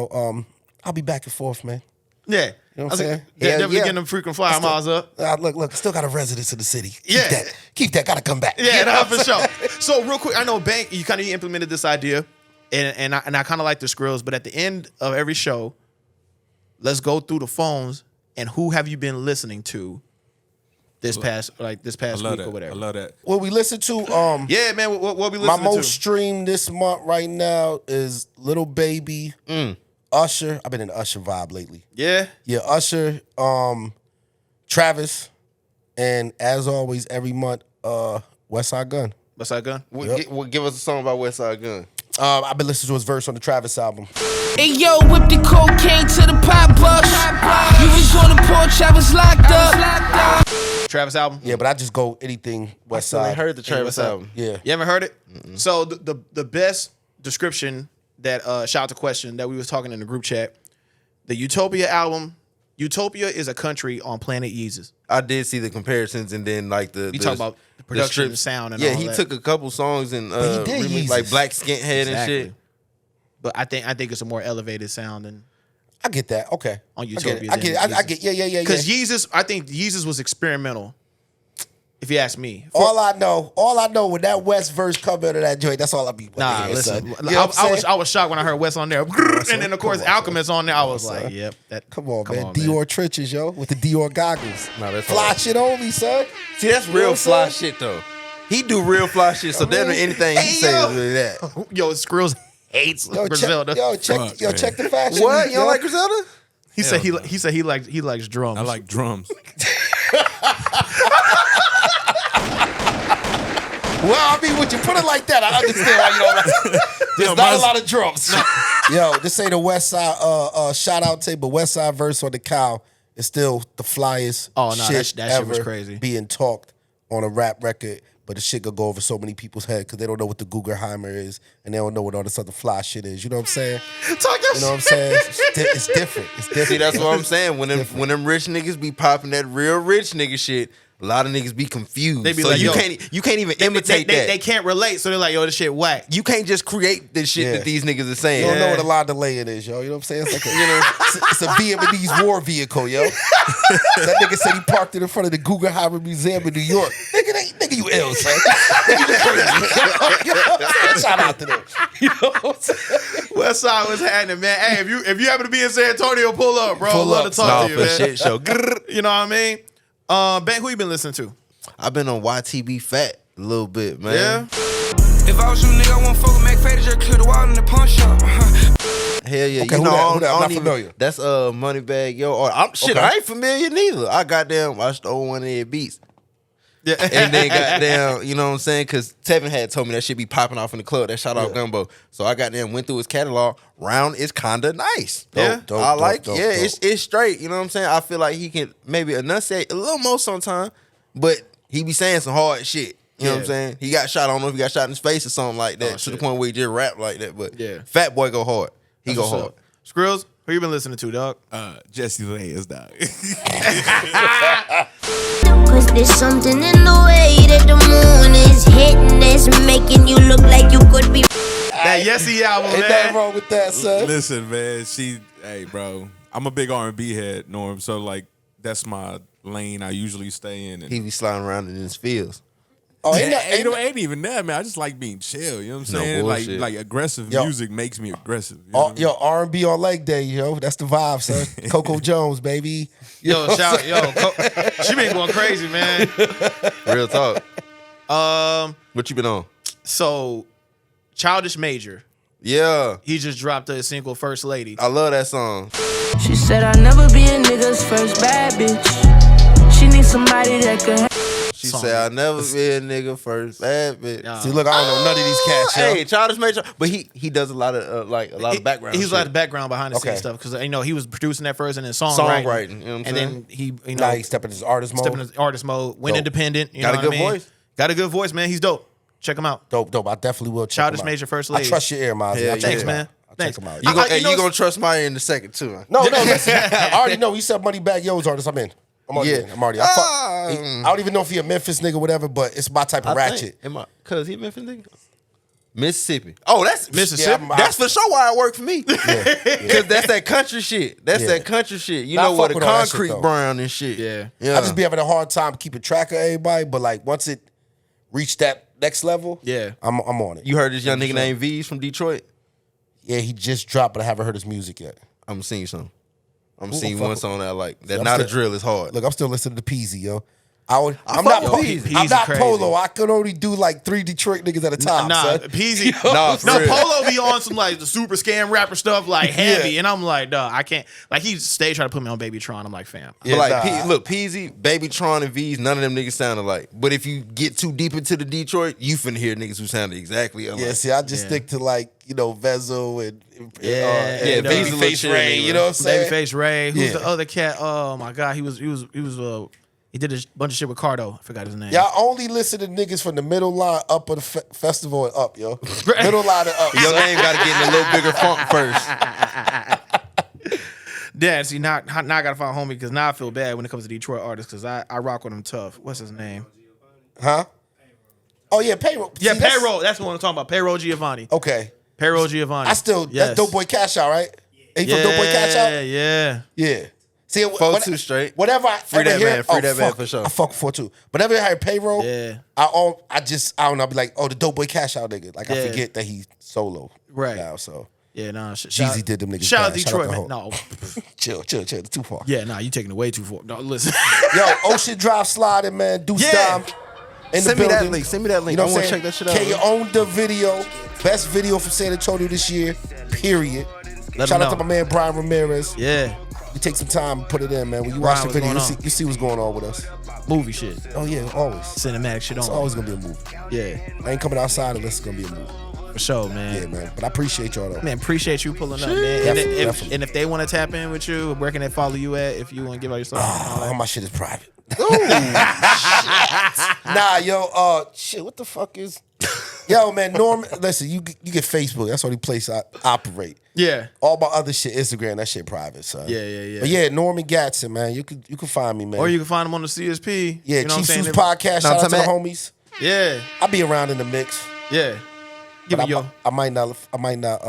I'll be back and forth, man. Yeah. You know what I'm saying? Definitely Yeah. getting them frequent flyer miles up. Look, still got a residence in the city. Yeah. Keep that. Gotta come back. Yeah, no, for sure. So real quick, I know Bank, you kind of implemented this idea, and I kind of like the Skrills, but at the end of every show, let's go through the phones and who have you been listening to this past I week love that. or whatever. I love that. What we listen to, Yeah, man, what we my listening most to? streamed this month right now is Little Baby, Usher. I've been in the Usher vibe lately. Yeah, Yeah, Usher, Travis, and as always, every month, West Side Gun. what's that gun? Give us a song about West Side Gun. I've been listening to his verse on the Travis album. Hey yo, whip the cocaine to the pop bush. You was on the porch, I was locked up. Travis album. Yeah, but I just go anything West I Side. heard the Travis what's up? album. Yeah. You haven't heard it? So the best description that shout out to question that we was talking in the group chat, the Utopia album. Utopia is a country on planet Yeezus. I did see the comparisons and then like the You talk about the production, strips. and sound, and yeah, all he that. took a couple songs and he did remixed, like Yeezus. Black Skinhead and shit. But I think it's a more elevated sound than I get that. Okay. On Utopia I get it. than I get yeah. because Yeezus. I think Yeezus was experimental. If you ask me. All I know when that West verse come out of that joint, that's all I be. Nah, hear, listen. son. You know what I'm saying? I was shocked when I heard West on there. And then, of course, Alchemist on there. I was like, yep. Come on, man. Dior trenches, yo, with the Dior goggles. Nah, that's fly hard. shit only, son. See, that's real fly shit, though. He do real fly shit, so then anything he say is really that. Yo, Skrills hates Griselda. Check the fashion. What? You don't like Griselda? He said he likes drums. I like drums. Well, I mean, would you put it like that? I understand why you don't like it. There's not a lot of drums. Yo, this ain't a West Side shout out tape, but West Side verse on the cow is still the flyest shit that ever shit was crazy. Being talked on a rap record, but the shit could go over so many people's head because they don't know what the Guggenheimer is and they don't know what all this other fly shit is. You know what I'm saying? You know what I'm saying? It's different. It's different. See, that's what I'm saying. When them rich niggas be popping that real rich nigga shit, a lot of niggas be confused. They be so like, you yo, can't even imitate that. They can't relate, so they're like, yo, this shit whack. You can't just create the shit that these niggas are saying. You don't know what a line delay it is, yo. You know what I'm saying? It's like it's a Vietnamese war vehicle, yo. That nigga said he parked it in front of the Guggenheim Museum in New York. Nigga, you ill, son. Nigga, you crazy. Shout out to them. You know what I'm saying? West Side was happening, man. Hey, if you happen to be in San Antonio, pull up, bro. Love to talk to you, man. Shit show. You know what I mean? Bank, who you been listening to? I've been on YTB Fat a little bit, man. Yeah. If I was you, nigga, I won't fuck with McFadden, just clear the wall in the pawn shop. Hell yeah. Okay, you know, who that? I'm not familiar. That's Moneybag Yo. I ain't familiar neither. I stole one of their beats. Yeah. And then goddamn, you know what I'm saying? Because Tevin had told me that shit be popping off in the club. That shout out Gumbo. So I goddamn went through his catalog. Round is kinda nice. Dope. It's straight. You know what I'm saying? I feel like he can maybe enunciate a little more sometime, but he be saying some hard shit. You know what I'm saying? He got shot. I don't know if he got shot in his face or something like that. To the point where he just rap like that. But Fat Boy go hard. He go hard. Skrills, who you been listening to, dog? Jesse Layers, dog. Cause there's something in the way that the moon is hitting that's making you look like you could be. That Yessie album, Ain't man. nothing wrong with that, son. Listen, man, hey, bro, I'm a big R&B head, Norm, so, like, that's my lane I usually stay in. And He be sliding around in his fields. Oh, ain't even that, man. I just like being chill, you know what I'm saying? Like aggressive music makes me aggressive. You know what I mean? Yo, R&B on leg day, yo. That's the vibe, son. Coco Jones, baby. Yo, she been going crazy, man. Real talk. What you been on? So, Childish Major. Yeah. He just dropped a single, First Lady. I love that song. She said I'll never be a nigga's first bad bitch. She needs somebody that can. She said I'll never be a nigga first bad bitch. See, look, I don't know none of these cats, yo. Hey, Childish Major, but he does a lot of background. He's shit. a lot of background behind the scenes stuff because he was producing that first and then songwriting. You know what I'm and saying? then he Now he stepping his artist mode. Went independent. You Got know a good what I mean? voice. Got a good voice, man. He's dope. Check him out. Dope. I definitely will check Childish him out. Major, First Lady. I trust your ear, Mazi. Yeah, Thanks, man. I'll Thanks. check him out. You gonna trust my ear in a second too? Huh? No, listen. I already know. He said Moneybag Yo's artist. I'm in. I'm already. I don't even know if he a Memphis nigga, whatever, but it's my type of ratchet. Cause he Memphis nigga. Mississippi. Oh, that's Mississippi. Yeah, that's for sure why it worked for me. Cause that's that country shit. That country shit. You know what? The concrete brown and shit. Yeah. I just be having a hard time keeping track of everybody, but like once it reached that next level, I'm on it. You heard this young nigga named V's from Detroit? Yeah, he just dropped, but I haven't heard his music yet. I'm seeing some. I'm seeing one song that I like. That Not a Drill is hard. Look, I'm still listening to Peasy, yo. I'm fuck not with Peasy. I'm not Peasy Polo. I could only do like 3 Detroit niggas at a time. Nah, son. Peasy. For real. Polo be on some like the super scam rapper stuff, like heavy, and I'm like, dog, I can't. Like he stay trying to put me on Baby Tron. I'm like, fam. But like, look, Peasy, Baby Tron, and V's, none of them niggas sound alike. But if you get too deep into the Detroit, you finna hear niggas who sound exactly alike. Yeah, see, I just stick to like Vezo and Babyface Ray. You know what I'm saying? Babyface Ray. Who's the other cat? Oh my god, he did a bunch of shit with Cardo. I forgot his name. Y'all only listen to niggas from the middle line up of the festival and up, yo. Middle line and up. Your name got to get in a little bigger funk first. Yeah, see, now I gotta find homie because now I feel bad when it comes to Detroit artists because I rock with him tough. What's his name? Huh? Oh yeah, Payroll. Yeah, see, Payroll. That's the one I'm talking about. Payroll Giovanni. Okay. Payroll Giovanni. That's Dope Boy Cash Out, right? He from Dope Boy Cash Out? Yeah. See, 4-2 straight. Whatever I Free ever that hear, man. Free that man for sure. I fuck 4-2. Whenever I hear payroll, Yeah. I don't know. I be like, oh, the dope boy Cash Out nigga. Like I Yeah. forget that he's solo Right. now. So Yeah, nah. Jeezy did them niggas. Shout out bad. Detroit, Shout man. out No. chill. It's too far. Yeah, nah, you taking it way too far. No, listen. Yo, Ocean Drive sliding, man. Deuce Yeah. Dime in Send the me building. that link. Send me that link. You know I what want I'm to check saying? that shit out. K owned the video. Best video from San Antonio this year. Period. Let Shout him out to know. my man Brian Ramirez. Yeah. You take some time and put it in, man. When you Brian, watch the what's video, going on? you see what's going on with us. Movie shit. Oh yeah, always. Cinematic shit It's on. always gonna be a movie. Yeah. I ain't coming outside unless it's gonna be a movie. For sure, man. Yeah, man. But I appreciate y'all though. Man, appreciate you pulling up, man. Definitely, And definitely. if they want to tap in with you, where can they follow you at? If you want to give out your stuff, All my shit is private. Nah, yo, shit, what the fuck is? Yo, man, Norman, listen, you get Facebook. That's the only place I operate. yeah, All my other shit, Instagram, that shit private, son. Yeah. But yeah, Norman Gadson, man. You can find me, man. or you can find them on the CSP. yeah, you know what I'm saying? CheapSuits podcast. Shout out to the homies. Yeah, I be around in the mix. yeah. Give But me your. I might not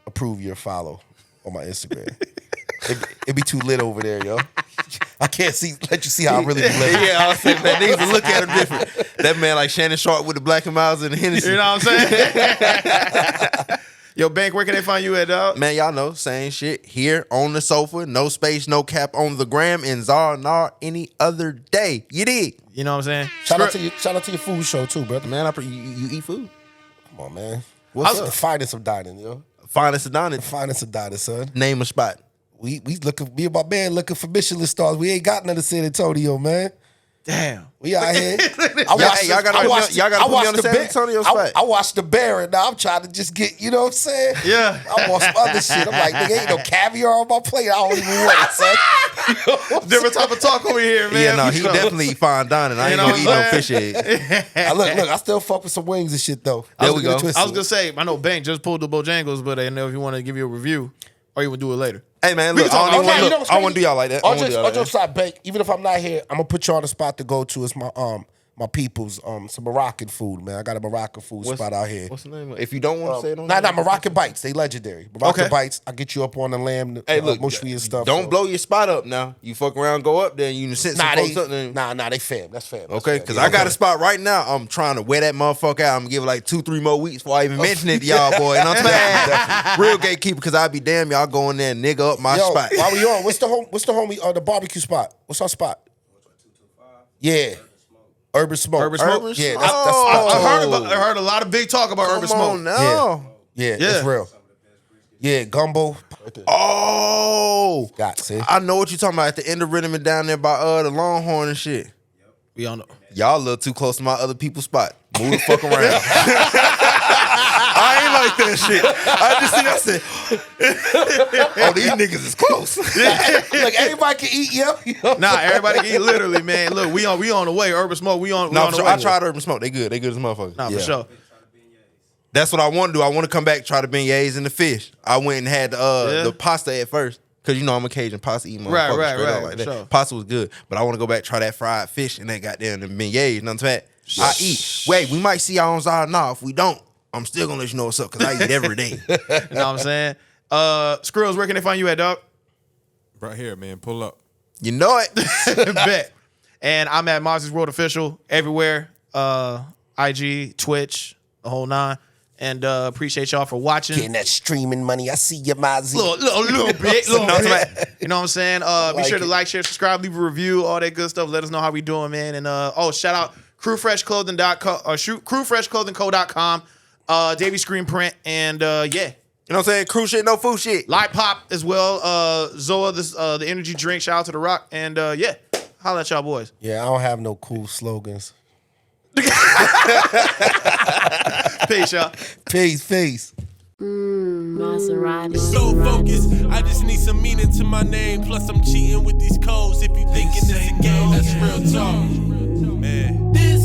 approve your follow on my Instagram. It be too lit over there, yo. I can't let you see how I really be living. Yeah, I was saying, man, niggas will look at him different. That man like Shannon Sharp with the Black and Miles and the Hennessy. You know what I'm saying? Yo, Bank, where can they find you at, dog? Man, y'all know, same shit. Here on the sofa, no space, no cap on the gram, and Zarnar any other day. You dig? You know what I'm saying? Shout out to your food show too, brother. Man, you eat food. Come on, man. What's The up? finest of dining, yo. Finest of dining. The finest of dining, son. Name a spot. We looking, me and my man looking for Michelin stars. We ain't got none in San Antonio, man. Damn. We out here. Y'all gotta put me on the San Antonio spot. I watched the Baron. Now I'm trying to just get, you know what I'm saying? Yeah. I want some other shit. I'm like, nigga, ain't no caviar on my plate. I don't even want it, son. Different type of talk over here, man. Yeah, no, For he sure. definitely fine dining. I ain't You know gonna eat what no I'm fish eggs. Look, I still fuck with some wings and shit, though. There we go. I was gonna say, I know Bank just pulled the Bojangles, but I didn't know if you want to give you a review or you would do it later. Hey man, We look, can I talk- don't okay, even you know want what's to. I want to crazy? do y'all like that. I'll just side Bank. Even if I'm not here, I'm gonna put you on the spot to go to. It's my people's some Moroccan food, man. I got a Moroccan food spot out here. What's the name? If you don't want to say it on Nah, Moroccan Bites. They legendary. Moroccan Okay. Bites. I get you up on the lamb, Hey, look, mushroom and stuff. don't so. blow your spot up now. You fuck around, go up there, and you send some Nah, folks up there. they fam. That's fam. That's Okay, fam. because Yeah, I got okay. a spot right now. I'm trying to wear that motherfucker out. I'm gonna give it like 2-3 more weeks before I even mention it to y'all, boy. You know what I'm saying? Real gatekeeper, because I be damn y'all go in there and nigga up my Yo, spot. while we on, what's the homie the barbecue spot? What's our spot? Yeah. Urban Smoke. Urban Smoke? Yeah, Smoke. that's I heard a lot of big talk about Urban Come Smoke. on now. Yeah, Yeah. it's real. Yeah, gumbo. Oh, Got see. I know what you're talking about at the end of Rhythm and down there by the Longhorn and shit. We all know. Y'all a little too close to my other people's spot. Move the fuck around. I ain't like that shit. I just said, oh, these niggas is close. Look, everybody can eat, yo. Nah, everybody can eat literally, man. Look, we on the way. Urban Smoke, we on No, the for sure. way. I tried Urban Smoke. They good. They good as motherfuckers. Nah, for sure. That's what I want to do. I want to come back, try the beignets and the fish. I went and had the pasta at first. Because, you know, I'm a Cajun pasta eating motherfucker. Right, straight up like that. sure. Pasta was good. But I want to go back, try that fried fish and that goddamn the beignets. You know what I'm saying? I eat. Wait, we might see y'all on Zara now. If we don't, I'm still going to let you know what's up because I eat every day. You know what I'm saying? Skrills, where can they find you at, dog? Right here, man. Pull up. You know it. Bet. And I'm at Mazi's World Official everywhere. IG, Twitch, the whole nine. And appreciate y'all for watching. Getting that streaming money. I see you, Mazi. Little bit. You know what I'm saying? Be sure to it. like, share, subscribe, leave a review, all that good stuff. Let us know how we doing, man. And shout out crewfreshclothing.com or crewfreshclothingco.com, Davey Screen Print, and yeah. You know what I'm saying? Crew shit, no food shit. Light Pop as well. Zoa, the energy drink. Shout out to The Rock. And yeah, holla at y'all boys. Yeah, I don't have no cool slogans. Peace, y'all. Peace. Maserati. So focused, I just need some meaning to my name. Plus, I'm cheating with these codes. If you thinking it's a game, that's real talk. Man. This